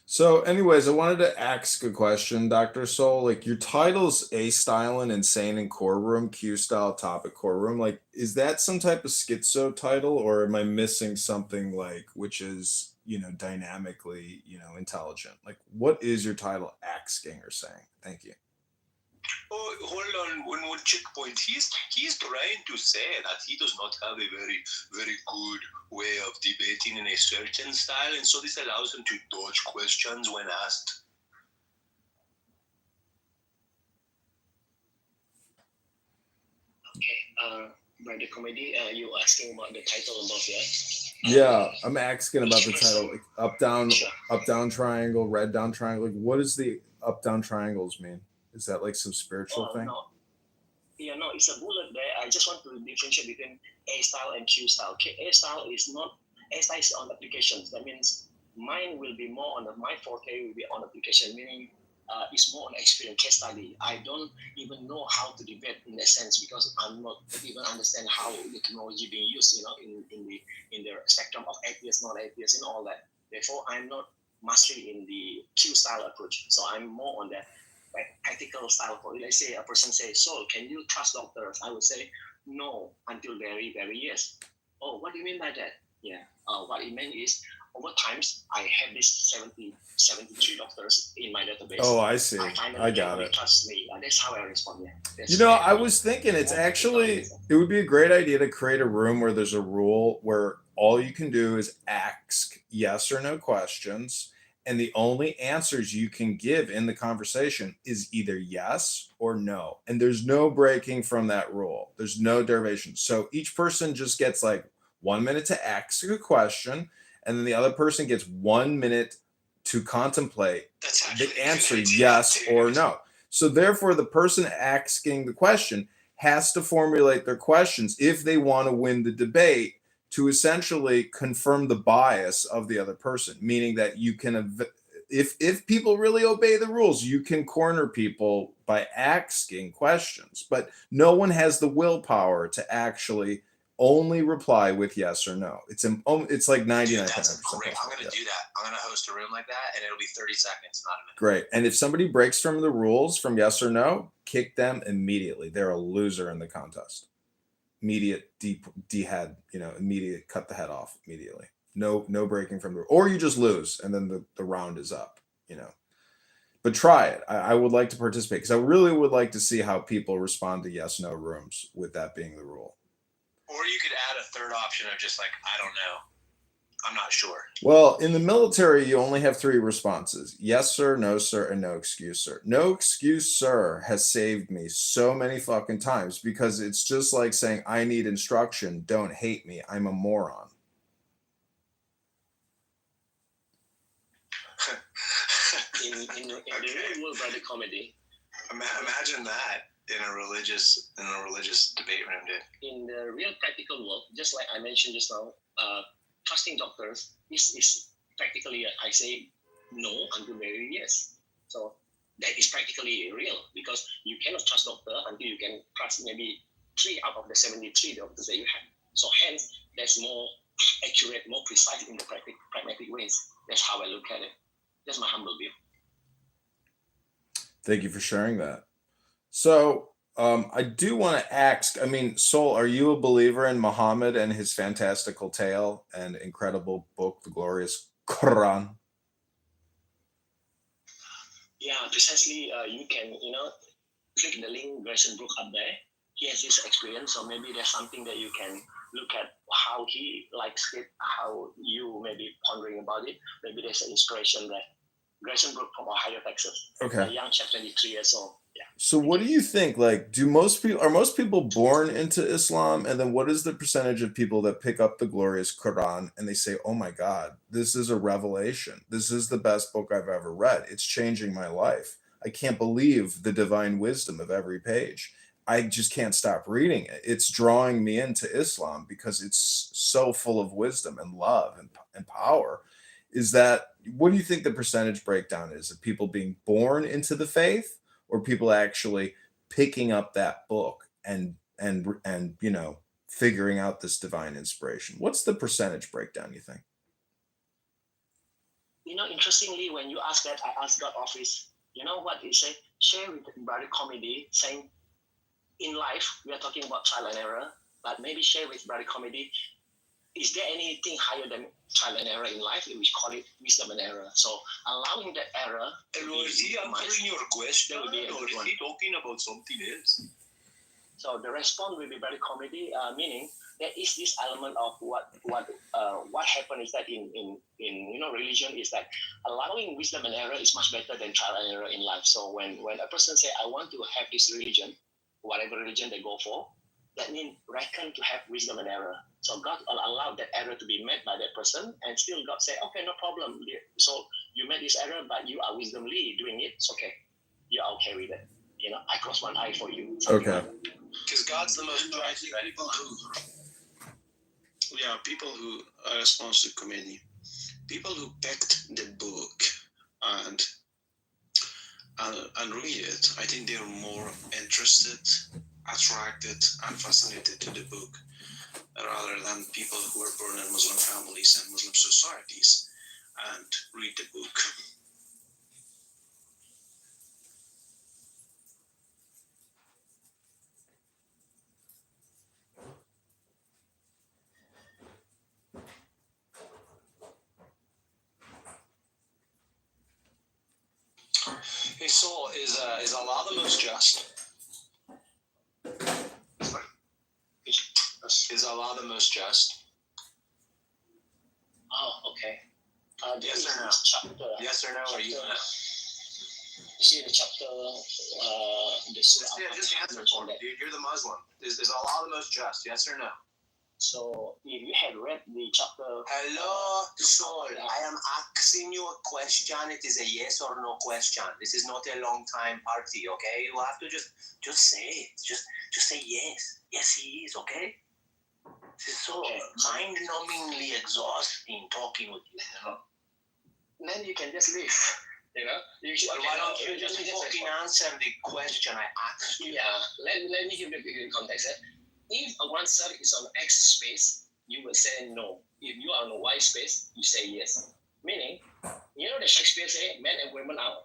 So anyways, I wanted to ask a question, Dr. Soul. Like, your title's A-Style and Insane in Core Room, Q-Style Topic Core Room. Like, is that some type of schizo title, or am I missing something like, which is, dynamically, intelligent? Like, what is your title asking or saying? Thank you. Oh, hold on, one more checkpoint. He's trying to say that he does not have a very good way of debating in a certain style, and so this allows him to dodge questions when asked. Okay, Brother Comedy, you asking about the title above, yeah? Yeah, I'm asking about the title, like Sure. up down triangle, red down triangle. Like, what does the up down triangles mean? Is that like some spiritual Oh, thing? no. Yeah, no, it's a bullet there. I just want to differentiate between A style and Q style. A style is not, A style is on applications. That means mine will be more on my forte will be on application, meaning it's more on experience, case study. I don't even know how to debate in that sense because I'm not even understand how the technology being used, in the spectrum of atheists, non atheists, and all that. Therefore, I'm not mastery in the Q style approach. So I'm more on the like ethical style. For let's say a person says, "So, can you trust doctors?" I would say, "No, until very, very yes." Oh, what do you mean by that? Yeah. What it meant is over times I had this 73 doctors in my database. Oh, I see. I got it. Trust me. That's how I respond. Yeah. You know, I was thinking it would be a great idea to create a room where there's a rule where all you can do is ask yes or no questions, and the only answers you can give in the conversation is either yes or no. And there's no breaking from that rule. There's no derivation. So each person just gets like 1 minute to ask a question, and then the other person gets 1 minute to contemplate the answer yes or no. So therefore, the person asking the question has to formulate their questions if they want to win the debate to essentially confirm the bias of the other person, meaning that you can, if people really obey the rules, you can corner people by asking questions, but no one has the willpower to actually only reply with yes or no. It's like 99%. That's great. I'm going to do that. I'm going to host a room like that, and it'll be 30 seconds, not a minute. Great. And if somebody breaks from the rules from yes or no, kick them immediately. They're a loser in the contest. Immediate head, immediate cut the head off immediately. No breaking from the, or you just lose and then the round is up, But try it. I would like to participate because I really would like to see how people respond to yes no rooms with that being the rule. Or you could add a third option of just like, I don't know. I'm not sure. Well, in the military, you only have 3 responses. Yes, sir, no, sir, and no excuse, sir. No excuse, sir has saved me so many fucking times because it's just like saying, I need instruction. Don't hate me. I'm a moron. in the real world, Brother Comedy. Imagine that in a religious debate room, dude. In the real practical world, just like I mentioned just now, trusting doctors is practically, I say no until very yes. So that is practically real because you cannot trust doctor until you can trust maybe 3 out of the 73 doctors that you have. So hence, that's more accurate, more precise in the pragmatic ways. That's how I look at it. That's my humble view. Thank you for sharing that. So I do want to ask, Sol, are you a believer in Muhammad and his fantastical tale and incredible book, the glorious Quran? Yeah, precisely. You can, click the link Grayson Brook up there. He has this experience, so maybe there's something that you can look at how he likes it, how you may be pondering about it. Maybe there's an inspiration there. Grayson Brook from Ohio, Texas. Okay. A young chap, 23 years old. Yeah. So what do you think? Like, are most people born into Islam? And then what is the percentage of people that pick up the glorious Quran and they say, oh my God, this is a revelation. This is the best book I've ever read. It's changing my life. I can't believe the divine wisdom of every page. I just can't stop reading it. It's drawing me into Islam because it's so full of wisdom and love and power. What do you think the percentage breakdown is of people being born into the faith or people actually picking up that book and figuring out this divine inspiration? What's the percentage breakdown, you think? Interestingly, when you ask that, I asked God office, you know what he said? Share with Brother Comedy, saying, in life, we are talking about trial and error, but maybe share with Brother Comedy, is there anything higher than trial and error in life? We call it wisdom and error. So allowing that error. Is he answering your question, or is he talking about something else? So the response will be very comedy, meaning there is this element of what happened is that in religion is that allowing wisdom and error is much better than trial and error in life. So when a person say I want to have this religion, whatever religion they go for, that means reckon to have wisdom and error. So God will allow that error to be met by that person, and still God say, okay, no problem. So you made this error, but you are wisdomly doing it. It's okay. You're okay with it. I cross one eye for you. Okay. Because God's the most just. People who are responsible to committee, people who picked the book and read it, I think they're more interested, attracted, and fascinated to the book rather than people who are born in Muslim families and Muslim societies and read the book. Hey, Saul, is Allah the most just? Is Allah the most just? Oh, okay. Yes or no? Chapter. Yes or no? Or you know? You see the chapter, the surah. Yeah, just answer for me. Dude, you're the Muslim. Is Allah the most just? Yes or no? So if you had read the chapter. Hello, Saul. I am asking you a question. It is a yes or no question. This is not a long time party, okay? You have to just say it. Just say yes. Yes, he is, okay? This is so mind-numbingly exhausting talking with you. Then you can just leave. Why don't you just fucking answer the question I asked you? Yeah, let me give you the context. If one cell is on X space, you will say no. If you are on Y space, you say yes. Meaning, the Shakespeare say men and women are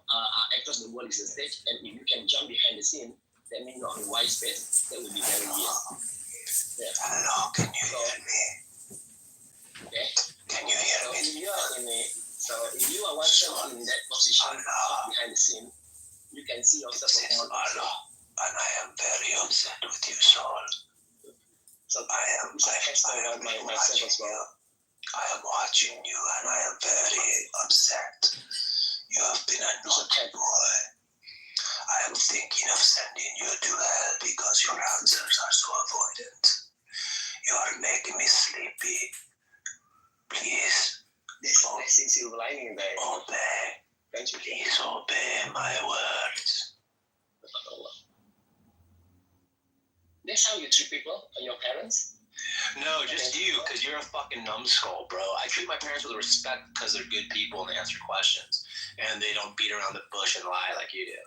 actors, the world is a stage, and if you can jump behind the scene, that means you're on Y space, that would be very yes. Yeah. Hello, can you hear me? Okay. Can you hear me? If you are one cell in that position behind the scene, you can see yourself. This is Allah, and I am very upset with you, Saul. So I am watching you. I am watching you, and I am very upset. You have been a naughty boy. I am thinking of sending you to hell because your answers are so avoidant. You are making me sleepy. Please. There's silver lining there. Obey. Please obey my words. That's how you treat people, your parents? No, just you, because you're a fucking numbskull, bro. I treat my parents with respect because they're good people and they answer questions. And they don't beat around the bush and lie like you do.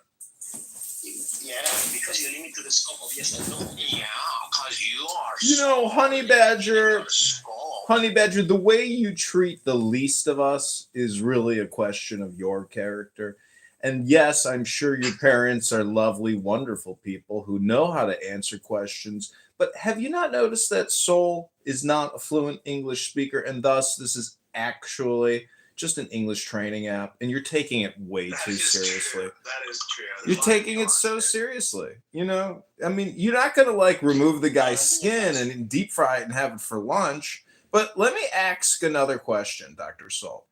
Yeah, because you limit to the scope of yes and no. Yeah, because you are. Honey Badger, the way you treat the least of us is really a question of your character. And yes, I'm sure your parents are lovely, wonderful people who know how to answer questions. But have you not noticed that Soul is not a fluent English speaker, and thus this is actually just an English training app, and you're taking it way too seriously. That is true. You're taking it so seriously. I mean, you're not going to remove the guy's skin and deep fry it and have it for lunch. But let me ask another question, Dr. Soul.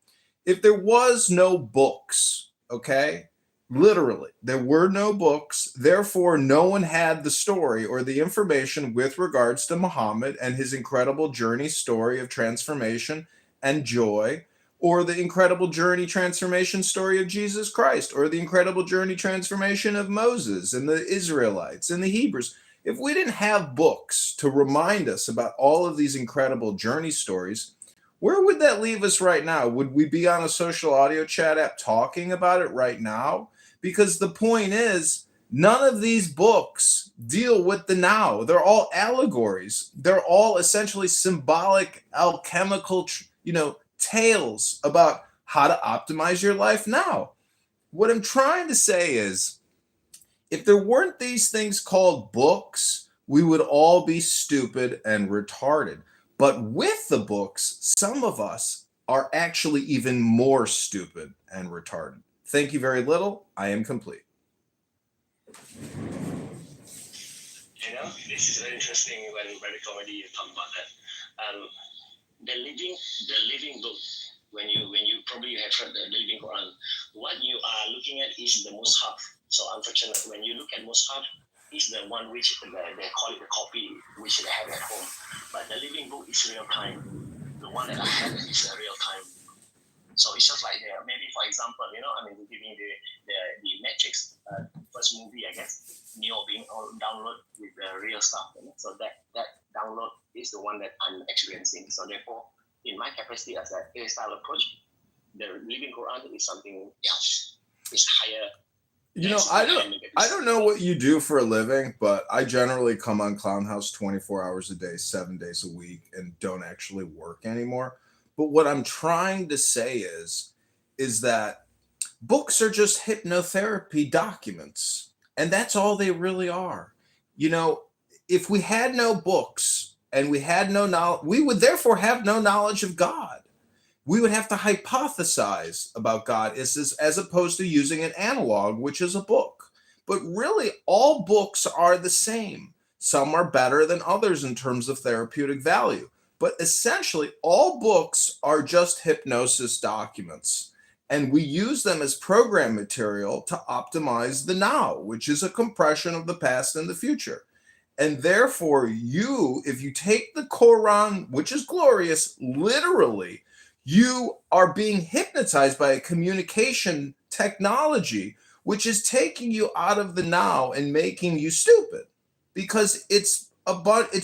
If there was no books, okay, literally, there were no books, therefore no one had the story or the information with regards to Muhammad and his incredible journey story of transformation and joy, or the incredible journey transformation story of Jesus Christ, or the incredible journey transformation of Moses and the Israelites and the Hebrews. If we didn't have books to remind us about all of these incredible journey stories, where would that leave us right now? Would we be on a social audio chat app talking about it right now? Because the point is, none of these books deal with the now. They're all allegories. They're all essentially symbolic, alchemical, tales about how to optimize your life now. What I'm trying to say is, if there weren't these things called books, we would all be stupid and retarded. But with the books, some of us are actually even more stupid and retarded. Thank you very little. I am complete. This is very interesting when very comedy you talk about that. The living book. When you probably have heard the living Quran, what you are looking at is the Mus'haf. So unfortunately, when you look at Mus'haf, is the one which they call it the copy which they have at home. But the living book is real time. The one that I have is a real time. So it's just like maybe for example, giving the Matrix first movie, I guess, Neo being download with the real stuff. So that download is the one that I'm experiencing. So therefore, in my capacity as an A-style approach, the living Quran is something else. It's higher. I don't know what you do for a living, but I generally come on Clown House 24 hours a day, 7 days a week, and don't actually work anymore. But what I'm trying to say is that books are just hypnotherapy documents, and that's all they really are. If we had no books and we had no knowledge, we would therefore have no knowledge of God. We would have to hypothesize about God as opposed to using an analog, which is a book. But really, all books are the same. Some are better than others in terms of therapeutic value. But essentially, all books are just hypnosis documents. And we use them as program material to optimize the now, which is a compression of the past and the future. And therefore, if you take the Quran, which is glorious, literally, you are being hypnotized by a communication technology, which is taking you out of the now and making you stupid, because it's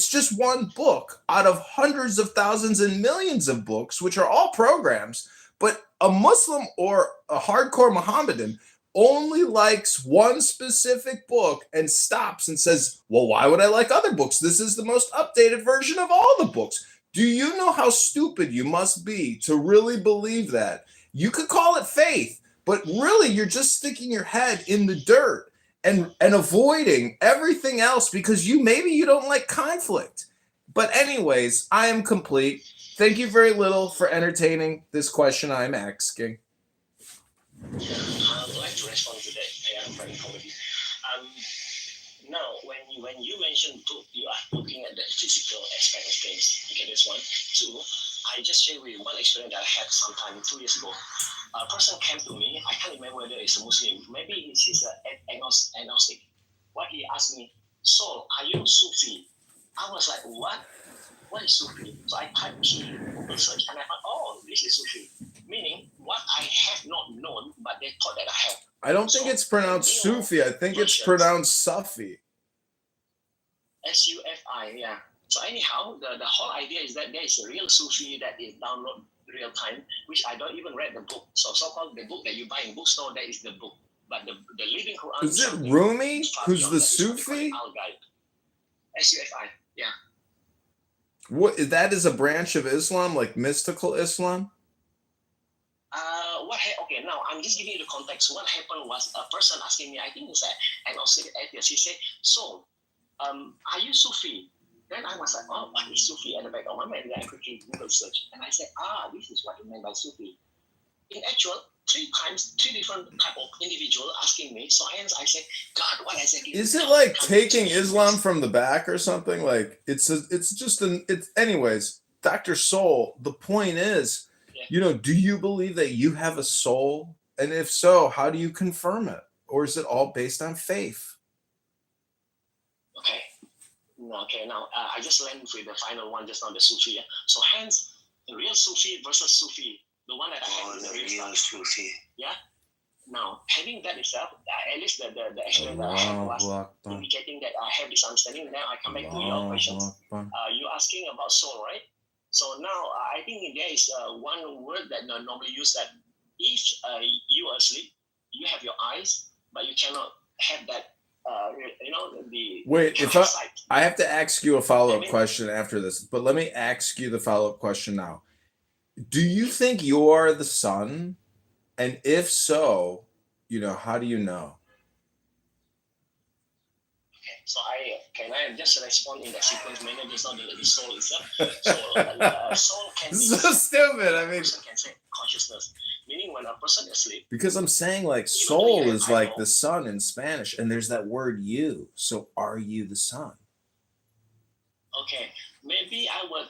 just one book out of hundreds of thousands and millions of books, which are all programs. But a Muslim or a hardcore Mohammedan only likes one specific book and stops and says, well, why would I like other books? This is the most updated version of all the books. Do you know how stupid you must be to really believe that? You could call it faith, but really you're just sticking your head in the dirt and avoiding everything else because maybe you don't like conflict. But anyways, I am complete. Thank you very little for entertaining this question I'm asking. I would like to respond to that. Yeah, very comedy. Now, when you mention book, you are looking at the physical aspect of things. Okay, that's one. Two, I just share with you one experience that I had sometime 2 years ago. A person came to me. I can't remember whether it's a Muslim. Maybe he's an agnostic. What he asked me, so are you Sufi? I was like, what? What is Sufi? So I typed Google search and I thought, oh, this is Sufi. Meaning what I have not known, but they thought that I have. I don't think it's pronounced Sufi. I think it's pronounced Sufi. Sufi, yeah. So anyhow, the whole idea is that there is a real Sufi that is download real time, which I don't even read the book. So-called the book that you buy in bookstore, that is the book. But the living Quran is it Rumi who's the Sufi? Sufi, yeah. What, that is a branch of Islam, like mystical Islam? Okay, now I'm just giving you the context. What happened was a person asking me, I think it's an atheist. He said, so, are you Sufi? Then I was like, oh, what is Sufi? At the back of my mind, then I quickly Google search. And I said, this is what you meant by Sufi. In actual, 3 different type of individual asking me. So hence I said, God, what exactly is it like taking Islam from the back or something? Like anyways, Dr. Soul, the point is, do you believe that you have a soul? And if so, how do you confirm it? Or is it all based on faith? Okay, now I just landed with the final one just now, the Sufi. Yeah? So hence, the real Sufi versus Sufi, the one that I have is the real Sufi. Yeah. Now, having that itself, at least the experience that I had was indicating that I have this understanding. Now I come back to your questions. You're asking about soul, right? So now I think there is one word that normally used, that if you are asleep, you have your eyes, but you cannot have that. Wait, if I have to ask you a follow-up question after this, but let me ask you the follow-up question now. Do you think you are the sun? And if so, how do you know? Okay. So I just respond in the sequence manner just on the soul itself. So soul can be So stupid. I mean, person can say consciousness, meaning when a person is asleep. because I'm saying like Even soul though is like the sun in Spanish, and there's that word you. So are you the sun? Okay, maybe I would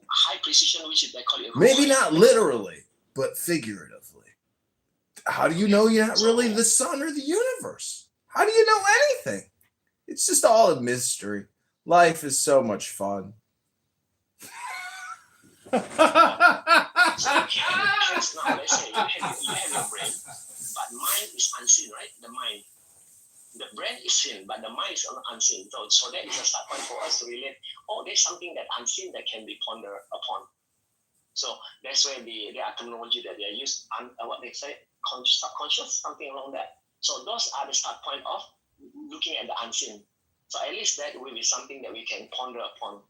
high precision, which is they call it. Maybe not literally, but figuratively. How do you know you're not really the sun or the universe? How do you know anything? It's just all a mystery. Life is so much fun. So now, let's say you have your brain, but mind is unseen, right? The brain is seen, but the mind is unseen. So that is a start point for us to relate. Oh, there's something that unseen that can be pondered upon. So that's where there are terminology that they use, what they say, subconscious, something along that. So those are the start point of looking at the unseen. So at least that will be something that we can ponder upon.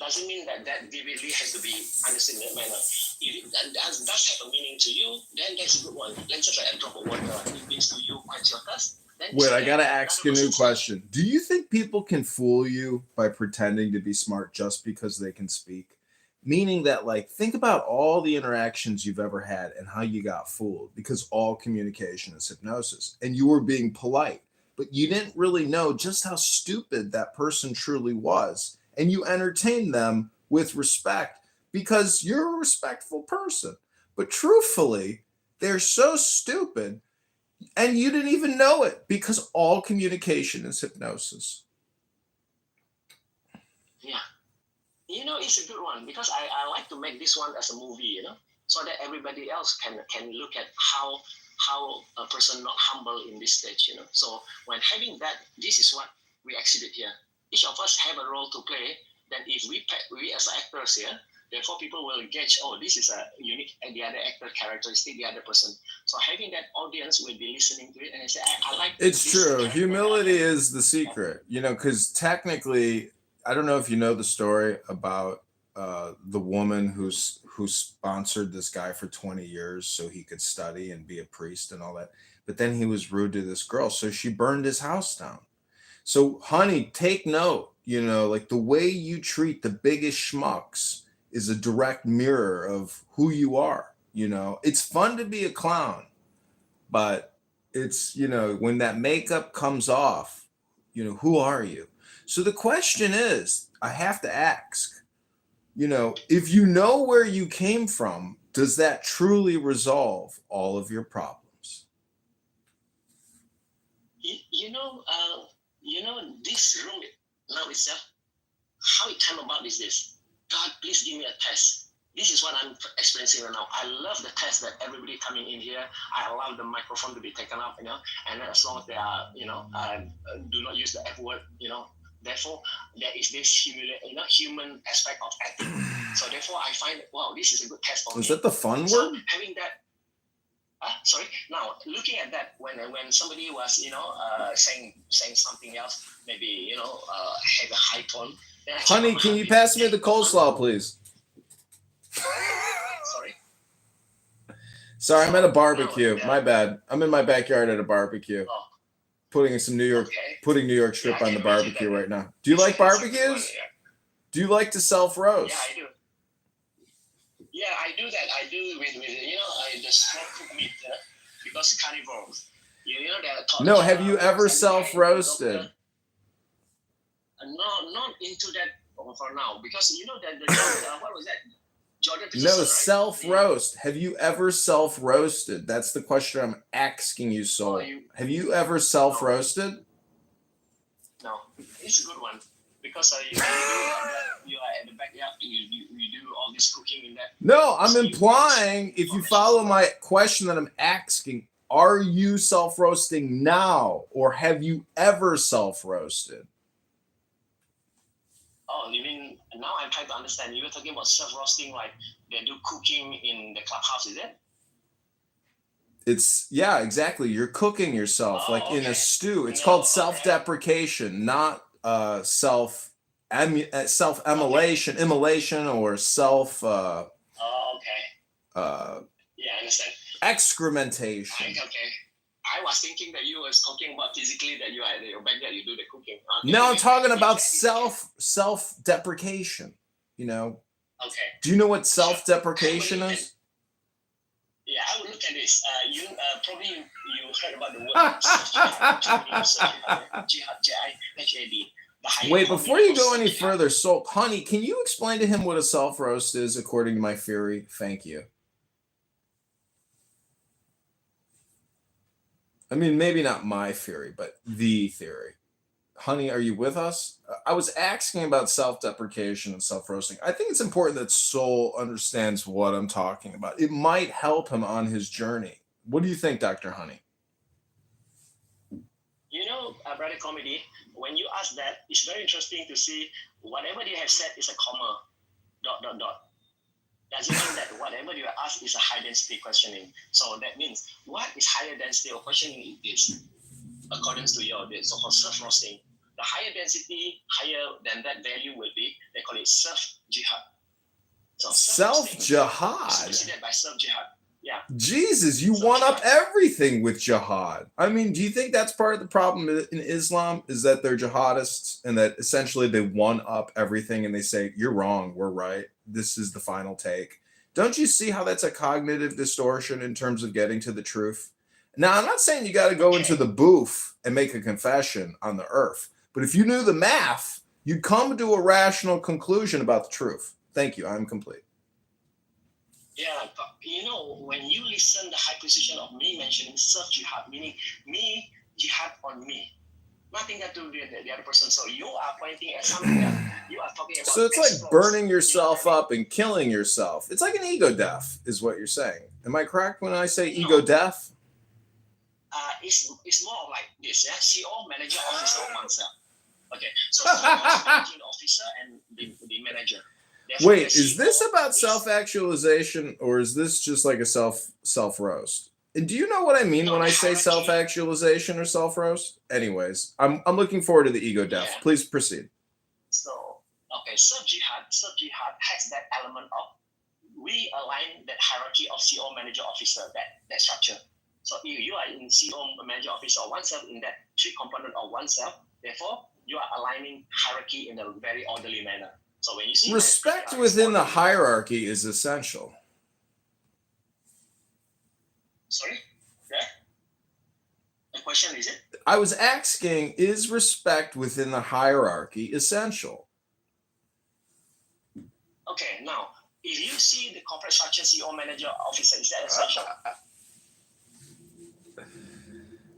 Doesn't mean that vividly has to be understood in that manner. If it does have a meaning to you, then that's a good one. Let's just like a drop of water. It means to you quench your thirst. Wait, I gotta ask a new question. Do you think people can fool you by pretending to be smart just because they can speak? Meaning that, like, think about all the interactions you've ever had and how you got fooled, because all communication is hypnosis and you were being polite, but you didn't really know just how stupid that person truly was. And you entertain them with respect because you're a respectful person. But truthfully, they're so stupid and you didn't even know it, because all communication is hypnosis. Yeah. It's a good one because I like to make this one as a movie, so that everybody else can look at how a person not humble in this stage, So when having that, this is what we exhibit here. Each of us have a role to play. Then if we as actors here, therefore people will gauge, oh, this is a unique and the other actor characteristic, the other person. So having that audience will be listening to it and say, I like it's true. Humility is the secret, because technically, I don't know if you know the story about the woman who sponsored this guy for 20 years so he could study and be a priest and all that. But then he was rude to this girl, so she burned his house down. So, honey, take note, like the way you treat the biggest schmucks is a direct mirror of who you are. It's fun to be a clown, but it's, when that makeup comes off, who are you? So the question is, I have to ask, if you know where you came from, does that truly resolve all of your problems? This room now itself, how it came about is this. God, please give me a test. This is what I'm experiencing right now. I love the test that everybody coming in here. I allow the microphone to be taken up, and as long as they are, do not use the F word, Therefore, there is this human aspect of acting. So therefore, I find, wow, this is a good test for me. Is that the fun so word? Having that. Sorry. Now, looking at that, when somebody was, saying something else, maybe have a high tone. Honey, can you pass me the coleslaw, please? Sorry. Sorry, I'm at a barbecue. My bad. I'm in my backyard at a barbecue. Oh. Putting some New York strip on the barbecue right now. Do you like barbecues? Do you like to self-roast? Yeah, I do. Yeah, I do that. I do with I just smoke cooked meat because carnivores. No, have you ever self-roasted? No, not into that for now, because that what was that? Jordan No, self-roast. Have you ever self-roasted? That's the question I'm asking you, Soul. Have you ever self-roasted? No, it's a good one because you are at the backyard. You do all this cooking in that. No, I'm implying, if you follow my question that I'm asking, are you self-roasting now, or have you ever self-roasted? Oh, you mean now I'm trying to understand. You were talking about self-roasting, like they do cooking in the clubhouse, is it? Yeah, exactly. You're cooking yourself in a stew. It's called self-deprecation, not self-immolation, immolation, or self. Okay. Yeah, I understand. Excrementation. Okay. I I was thinking that you was talking about physically that you are at your backyard, you do the cooking. No, I'm talking about self-deprecation. You know, Okay. do you know what Sure. self-deprecation is? Yeah, I will look at this. You probably you heard about the word self-jihad, J-I-H-A-D. Wait, before you go any further, Salt, honey, can you explain to him what a self-roast is according to my theory? Thank you. I mean, maybe not my theory, but the theory. Honey, are you with us? I was asking about self-deprecation and self-roasting. I think it's important that Soul understands what I'm talking about. It might help him on his journey. What do you think, Dr. Honey? You know, Brother Comedy, when you ask that, it's very interesting to see whatever you have said is a comma, ... Does it mean that whatever you ask is a high density questioning? So that means what is higher density of questioning is, according to your so-called self-roasting. The higher density, higher than that value will be, they call it self-jihad. So Self-jihad? Preceded by self-jihad. Yeah. Jesus, you one up everything with jihad. I mean, do you think that's part of the problem in Islam, is that they're jihadists and that essentially they one up everything and they say, you're wrong, we're right, this is the final take? Don't you see how that's a cognitive distortion in terms of getting to the truth? Now, I'm not saying you got to go into the booth and make a confession on the earth, but if you knew the math, you'd come to a rational conclusion about the truth. Thank you, I'm complete. Yeah, but you know, when you listen the high precision of me mentioning self-jihad, meaning me jihad on me, nothing got to do with the other person. So you are pointing at something that you are talking about. So it's like burning yourself up and killing yourself. It's like an ego death, is what you're saying. Am I correct when I say ego death? It's more like this, yeah. CO, manager, officer of oneself. Okay, so managing officer and the manager. Wait, is this about self-actualization, or is this just like a self-roast? And do you know what I mean when I say self-actualization or self-roast? Anyways, I'm looking forward to the ego death. Yeah. Please proceed. So, okay, self-jihad has that element of we align that hierarchy of CO, manager, officer, that structure. So if you are in CO, manager, officer of oneself, in that three component of oneself, therefore you are aligning hierarchy in a very orderly manner. So when you see respect within the hierarchy is essential. Sorry? Yeah? The question is it? I was asking, is respect within the hierarchy essential? Okay, now, if you see the corporate structure, CEO, manager, officer, is that essential?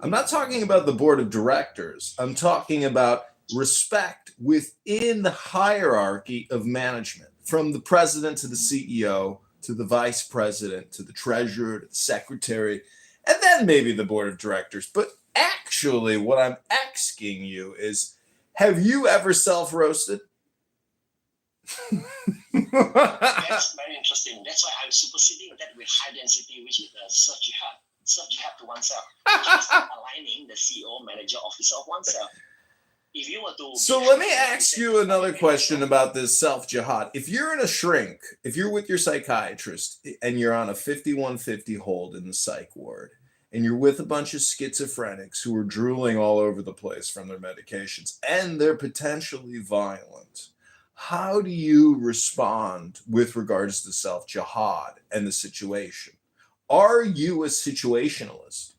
I'm not talking about the board of directors. I'm talking about respect within the hierarchy of management, from the president to the CEO to the vice president to the treasurer to the secretary, and then maybe the board of directors. But actually, what I'm asking you is, have you ever self-roasted? That's very interesting. That's why I'm superseding that with high density, which is the self-jihad to oneself, which is aligning the CEO, manager, officer of oneself. If you were to so let me ask you another question about this self-jihad. If you're in a shrink, if you're with your psychiatrist and you're on a 5150 hold in the psych ward, and you're with a bunch of schizophrenics who are drooling all over the place from their medications, and they're potentially violent, how do you respond with regards to self-jihad and the situation? Are you a situationalist?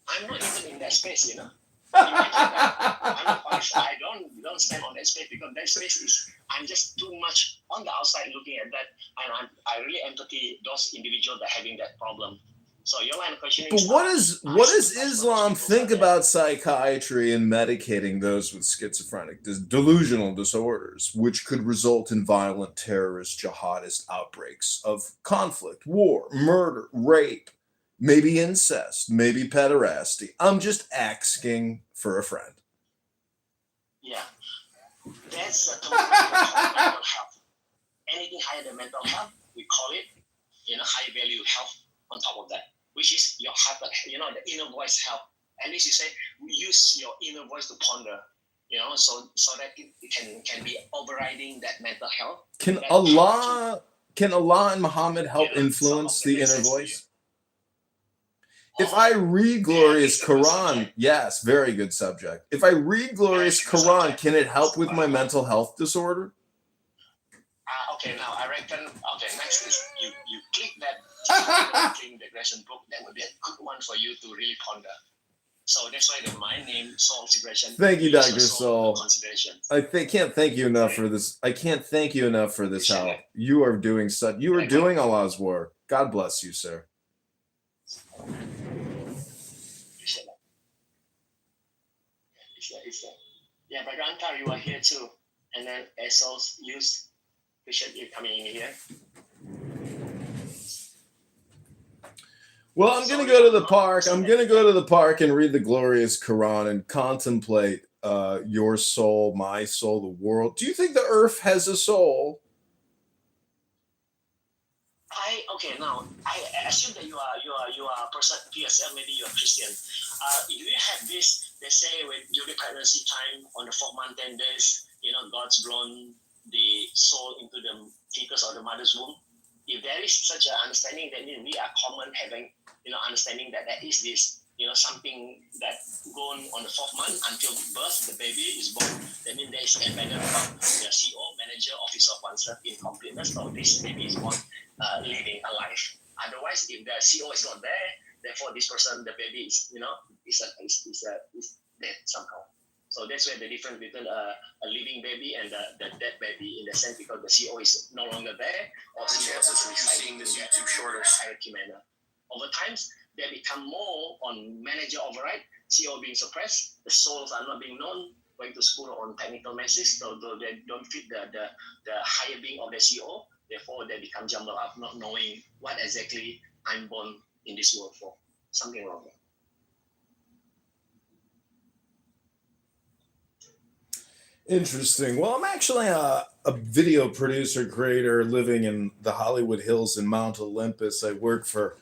I'm not even in that space, you know. I don't stand on that space, because that space is, I'm just too much on the outside looking at that, and I really empathy those individuals that are having that problem. So your line of questioning. But what does Islam think about psychiatry and medicating those with schizophrenic delusional disorders, which could result in violent terrorist jihadist outbreaks of conflict, war, murder, rape, maybe incest, maybe pederasty? I'm just asking for a friend. Yeah, that's a topic of mental health. Anything higher than mental health, we call it, high value health on top of that, which is your heart, the inner voice health. At least you say, use your inner voice to ponder, so that it can be overriding that mental health. Can Allah and Muhammad help influence the inner voice? If I read Glorious Quran, yes, very good subject. If I read Glorious Quran, can it help with my mental health disorder? Okay, now I reckon. Okay, next is you click that Dream Regression book. That would be a good one for you to really ponder. So that's why my name, Soul Regression. Thank you, Dr. Soul. Consideration. Can't thank you enough for this. I can't thank you enough for this help. You are doing doing Allah's work. God bless you, sir. Yeah, but Antar, you are here too. And then Essos, you appreciate you coming in here. Well, I'm going to go to the park. I'm going to go to the park and read the glorious Quran and contemplate your soul, my soul, the world. Do you think the earth has a soul? Now I assume that you are a person yourself. Maybe you are Christian. Do you have this? They say during pregnancy time on the 4th month 10 days, God's blown the soul into the fetus or the mother's womb. If there is such an understanding, then we are common having understanding that there is this something that going on the 4th month until birth, the baby is born. That means there is embedded about the CO, manager, officer of oneself in completeness. So this baby is born living a life. Otherwise, if the CO is not there, therefore this person, the baby is is dead somehow. So that's where the difference between a living baby and the dead baby in the sense because the CO is no longer there or the chances of you seeing this YouTube shorter hierarchy manner. Over time, they become more on manager override, CO being suppressed, the souls are not being known, going to school on technical messages, so they don't fit the higher being of the CO, therefore they become jumbled up, not knowing what exactly I'm born in this world for. Something wrong there. Interesting. Well, I'm actually a video producer, creator living in the Hollywood Hills in Mount Olympus. I work for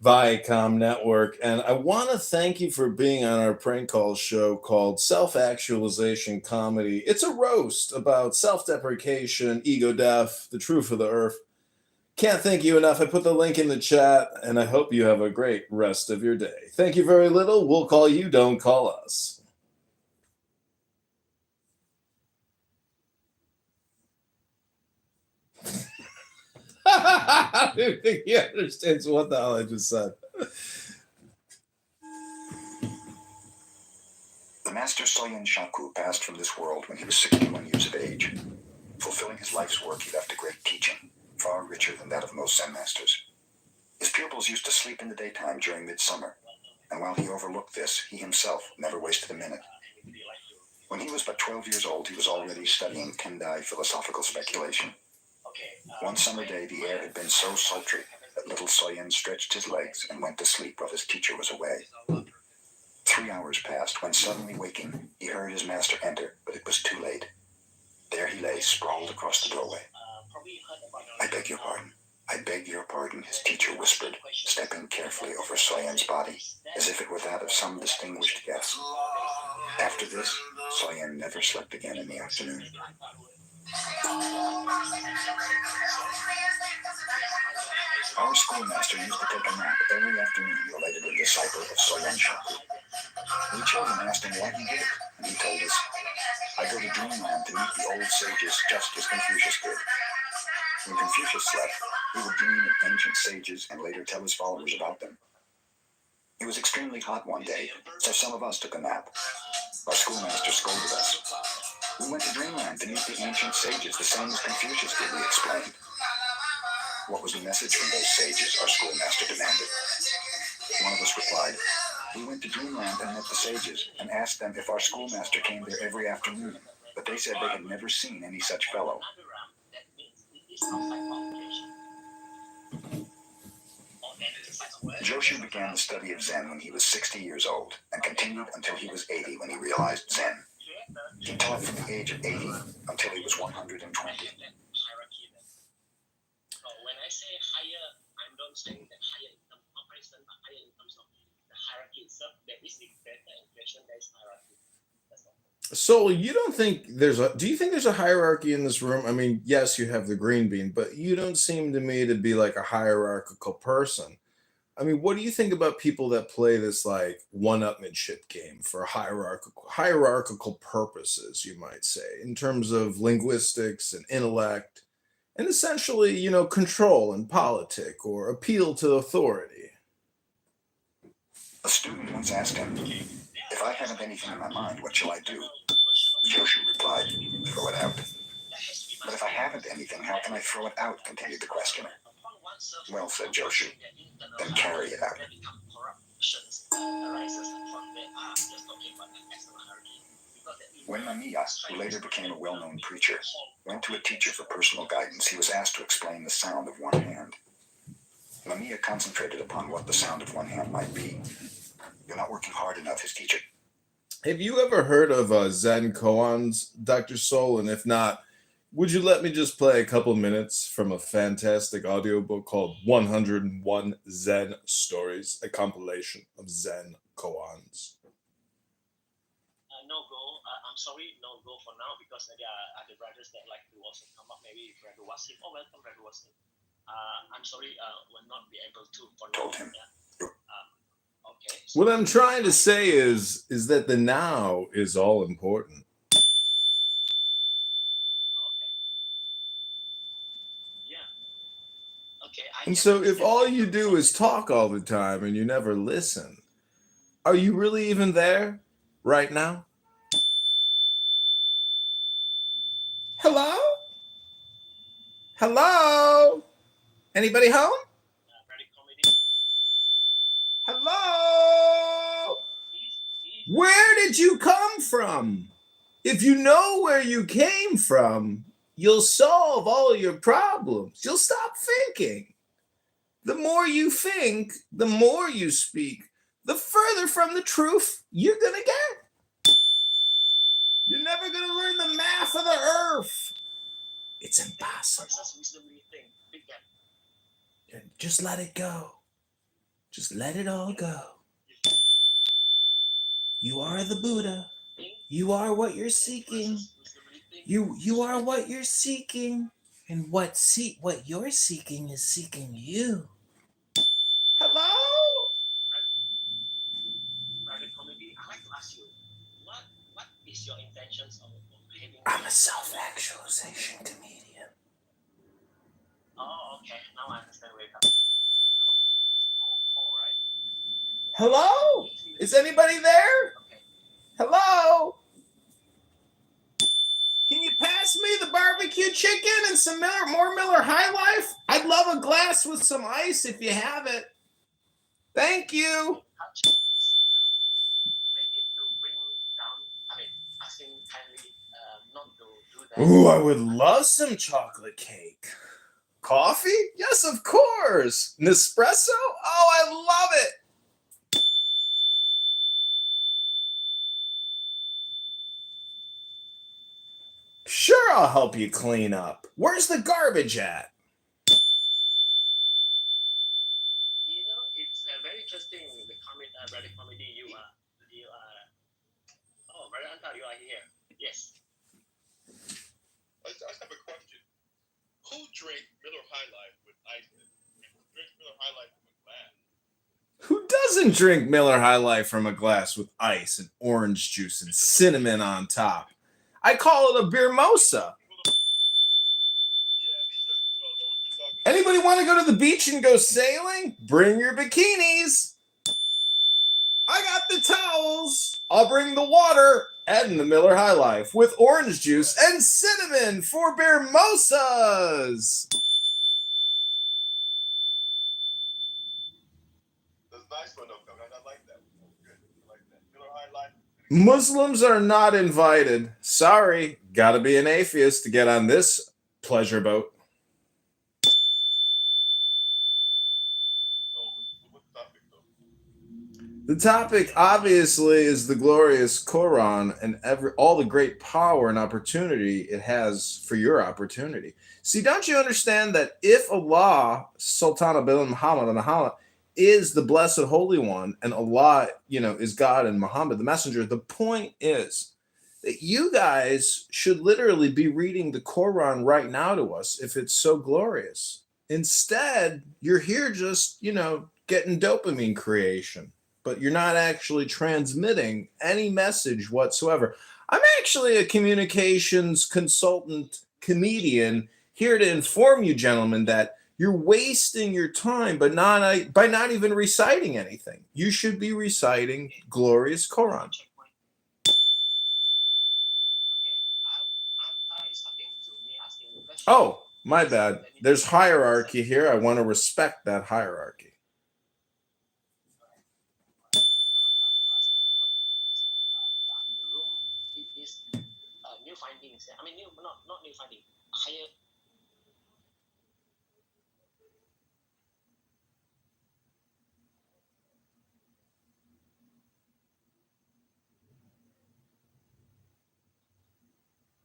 Viacom Network, and I want to thank you for being on our prank call show called Self-Actualization Comedy. It's a roast about self-deprecation, ego death, the truth of the earth. Can't thank you enough. I put the link in the chat, and I hope you have a great rest of your day. Thank you very little. We'll call you. Don't call us. I don't think he understands what the hell I just said. The master Soyen Shaku passed from this world when he was 61 years of age. Fulfilling his life's work, he left a great teaching, far richer than that of most Zen masters. His pupils used to sleep in the daytime during midsummer, and while he overlooked this, he himself never wasted a minute. When he was but 12 years old, he was already studying Tendai philosophical speculation. One summer day, the air had been so sultry that little Soyen stretched his legs and went to sleep while his teacher was away. 3 hours passed when, suddenly waking, he heard his master enter, but it was too late. There he lay, sprawled across the doorway. "I beg your pardon. I beg your pardon," his teacher whispered, stepping carefully over Soyen's body, as if it were that of some distinguished guest. After this, Soyen never slept again in the afternoon. Our schoolmaster used to take a nap every afternoon, related a disciple of Soyen Shaku. We children asked him why he did it, and he told us, "I go to dreamland to meet the old sages just as Confucius did. When Confucius slept, he would dream of ancient sages and later tell his followers about them. It was extremely hot one day, so some of us took a nap. Our schoolmaster scolded us. We went to dreamland to meet the ancient sages, the same as Confucius did," we explained. "What was the message from those sages?" our schoolmaster demanded. One of us replied, "We went to dreamland and met the sages and asked them if our schoolmaster came there every afternoon, but they said they had never seen any such fellow." Joshu began the study of Zen when he was 60 years old and continued until he was 80 when he realized Zen. He taught from the age of 80 until he was 120. When I say higher, I'm not saying that higher income comparison, but higher in terms of the hierarchy itself. There is the greater inflation, there is hierarchy. So you don't think do you think there's a hierarchy in this room? I mean, yes, you have the green bean, but you don't seem to me to be like a hierarchical person. I mean, what do you think about people that play this like one-upmanship game for hierarchical purposes, you might say, in terms of linguistics and intellect, and essentially, control and politic or appeal to authority? A student once asked him, "If I haven't anything in my mind, what shall I do?" Joshi replied, "Throw it out." "But if I haven't anything, how can I throw it out?" continued the questioner. "Well," said Joshi, "then carry it out." When Mamiya, who later became a well-known preacher, went to a teacher for personal guidance, he was asked to explain the sound of one hand. Mamiya concentrated upon what the sound of one hand might be. "You're not working hard enough," his teacher. Have you ever heard of Zen koans, Dr. Soul? And if not, would you let me just play a couple minutes from a fantastic audiobook called 101 Zen Stories, a compilation of Zen koans? No go. I'm sorry, no go for now because there are other brothers that like to also come up. Maybe Brother Wasim. Oh, welcome, Brother Wasim. I'm sorry, we'll not be able to for now. Told him. Yeah. Okay. So What I'm trying to say is that the now is all important. okay. Yeah. Okay. And so if all you do is talk all the time and you never listen, are you really even there right now? Hello? Hello? Anybody home? Hello? Where did you come from? If you know where you came from, you'll solve all your problems. You'll stop thinking. The more you think, the more you speak, the further from the truth you're going to get. You're never going to learn the math of the earth. It's impossible. Just let it go. Just let it all go. You are the Buddha. You are what you're seeking. You are what you're seeking. And what you're seeking is seeking you. Hello? I'd like to ask you, what is your intentions of having? I'm a self-actualization comedian. Oh, okay. Now I understand where you're coming from. Comedian is all call, right? Hello? Is anybody there? Okay. Hello? Can you pass me the barbecue chicken and some more Miller High Life? I'd love a glass with some ice if you have it. Thank you. Ooh, I would love some chocolate cake. Coffee? Yes, of course. Nespresso? Oh, I love it. Sure, I'll help you clean up. Where's the garbage at? You know, it's very interesting. The Brother Comedy, you are. Oh, Brother Antar, you are here. Yes. I just have a question. Who drank Miller High Life with ice? Who drinks Miller High Life from a glass? Who doesn't drink Miller High Life from a glass with ice and orange juice and cinnamon on top? I call it a beer mosa. Anybody want to go to the beach and go sailing? Bring your bikinis. I got the towels. I'll bring the water and the Miller High Life with orange juice and cinnamon for beer mosas. That's nice one, though. I like that. Good. I like that. Miller High Life. Muslims are not invited. Sorry, gotta be an atheist to get on this pleasure boat. The topic, obviously, is the glorious Quran and all the great power and opportunity it has for your opportunity. See, don't you understand that if Allah, Sultan bin Muhammad, is the blessed Holy One, and Allah, is God and Muhammad, the messenger, the point is that you guys should literally be reading the Quran right now to us if it's so glorious. Instead, you're here just, getting dopamine creation, but you're not actually transmitting any message whatsoever. I'm actually a communications consultant comedian here to inform you, gentlemen, that you're wasting your time, but not by not even reciting anything. You should be reciting glorious Quran. Checkpoint. Okay, Anta is talking to me, asking the question. Oh, my bad. There's hierarchy here. I want to respect that hierarchy. Anta, you asking me about the room. Yes, the room it is new findings. I mean, not new finding. Higher.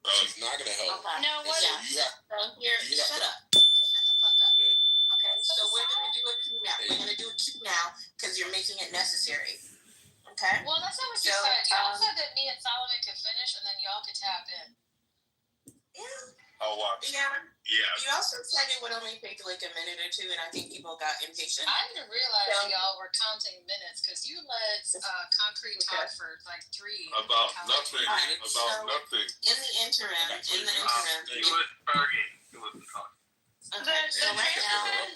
She's not gonna help. Okay. No, what? So you have, Here, you have shut to- up. Just shut the fuck up. Okay, so we're gonna do a cue now. We're gonna do a cue now because you're making it necessary. Okay? Well, that's not what you So, said. Y'all said that me and Solomon could finish and then y'all could tap in. Yeah. I'll watch. Yeah. Yeah. You also said it would only take like a minute or two, and I think people got impatient. I didn't realize So- y'all were counting minutes because you let Concrete talk Okay. for like 3. About How nothing. many Alright, minutes? so- About nothing. In the interim, It okay, was Fergie. It was the talk. so right now,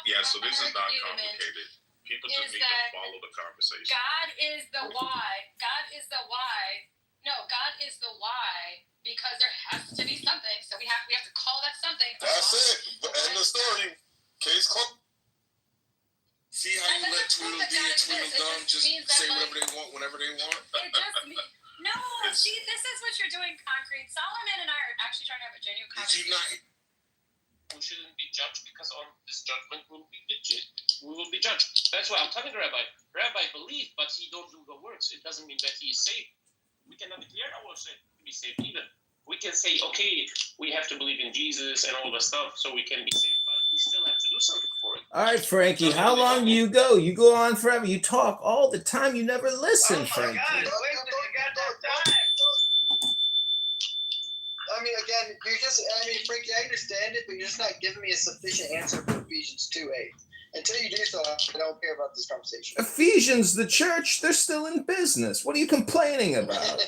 Yeah, so this is not Argument complicated. People is just need to that follow the conversation. God is the why. God is the why. No, God is the why because there has to be something. So we have to call that something. That's it. The end of story. Case closed. See how you let Tweedle Dee and Tweedle Dum just say whatever they want whenever they want? It just no. See, this is what you're doing, Concrete. Solomon and I are actually trying to have a genuine Did you conversation. not? We shouldn't be judged because on this judgment we will be judged. That's why I'm telling the rabbi. Rabbi believe, but he don't do the works. It doesn't mean that he is saved. We cannot declare ourselves to be saved either. We can say, okay, we have to believe in Jesus and all the stuff so we can be saved, but we still have to do something for it. All right, Frankie, how long do you go? You go on forever. You talk all the time. You never listen, Frankie. God, wait till you got that time. I mean, again, Frankie, I understand it, but you're just not giving me a sufficient answer for Ephesians 2:8. Until you do so, I don't care about this conversation. Ephesians, the church, they're still in business. What are you complaining about?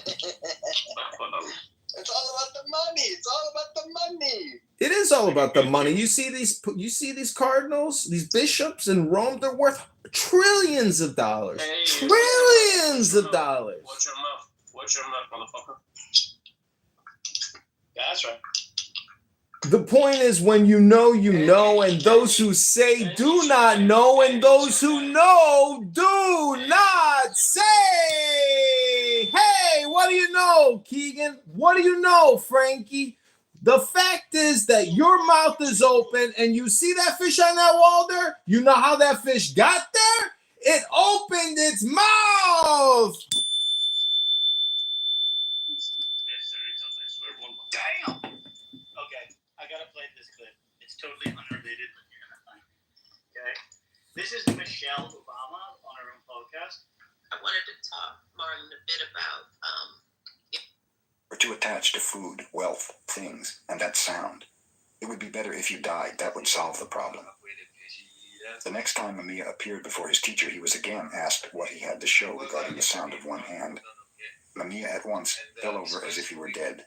It's all about the money. It's all about the money. It is all about the money. You see these cardinals, these bishops in Rome, they're worth trillions of dollars. Hey, Trillions of dollars. Watch your mouth. Watch your mouth, motherfucker. Yeah, that's right. The point is, when you know, and those who say do not know, and those who know do not say. Hey, what do you know, Keegan? What do you know, Frankie? The fact is that your mouth is open, and you see that fish on that wall there? You know how that fish got there? It opened its mouth. Damn. Okay, I gotta play this clip. It's totally unrelated, but you're gonna find it. Okay, this is Michelle Obama on her own podcast. I wanted to talk, Marlon, a bit about We're too attached to food, wealth, things, and that sound. It would be better if you died. That would solve the problem. The next time Mamiya appeared before his teacher, he was again asked what he had to show regarding the sound of one hand. Mamiya at once fell over as if he were dead.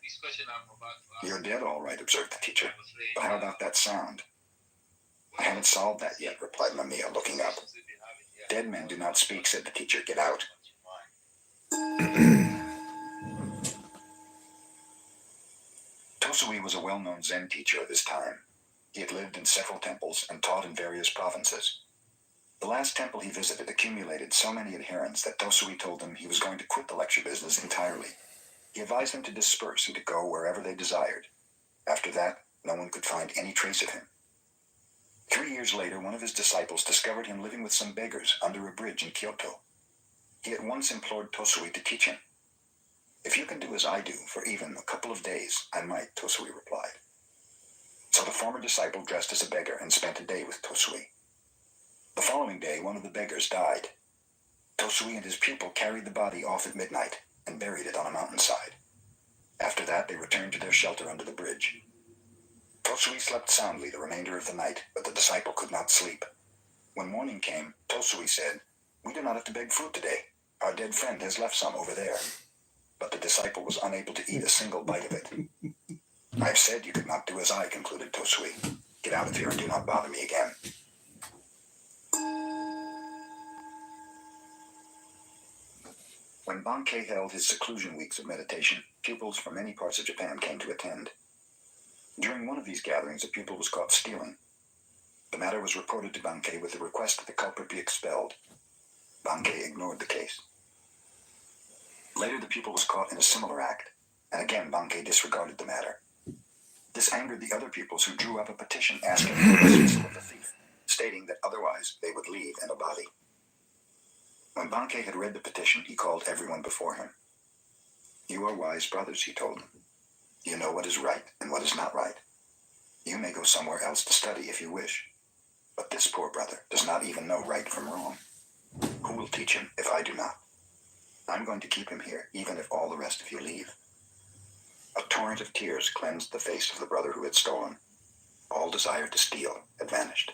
You're dead, all right, observed the teacher. But how about that sound? I haven't solved that yet, replied Mamiya, looking up. Dead men do not speak, said the teacher. Get out. Tosui was a well-known Zen teacher of his time. He had lived in several temples and taught in various provinces. The last temple he visited accumulated so many adherents that Tosui told them he was going to quit the lecture business entirely. He advised them to disperse and to go wherever they desired. After that, no one could find any trace of him. 3 years later, one of his disciples discovered him living with some beggars under a bridge in Kyoto. He at once implored Tosui to teach him. If you can do as I do for even a couple of days, I might, Tosui replied. So the former disciple dressed as a beggar and spent a day with Tosui. The following day, one of the beggars died. Tosui and his pupil carried the body off at midnight and buried it on a mountainside. After that, they returned to their shelter under the bridge. Tosui slept soundly the remainder of the night, but the disciple could not sleep. When morning came, Tosui said, "We do not have to beg food today. Our dead friend has left some over there." But the disciple was unable to eat a single bite of it. "I've said you could not do as I," concluded Tosui. "Get out of here and do not bother me again." When Bankei held his seclusion weeks of meditation, pupils from many parts of Japan came to attend. During one of these gatherings, a pupil was caught stealing. The matter was reported to Bankei with the request that the culprit be expelled. Bankei ignored the case. Later, the pupil was caught in a similar act, and again Bankei disregarded the matter. This angered the other pupils, who drew up a petition asking for the dismissal of the thief, stating that otherwise they would leave in a body. When Bankei had read the petition, he called everyone before him. "You are wise brothers," he told them. "You know what is right and what is not right. You may go somewhere else to study if you wish. But this poor brother does not even know right from wrong. Who will teach him if I do not? I'm going to keep him here, even if all the rest of you leave." A torrent of tears cleansed the face of the brother who had stolen. All desire to steal had vanished.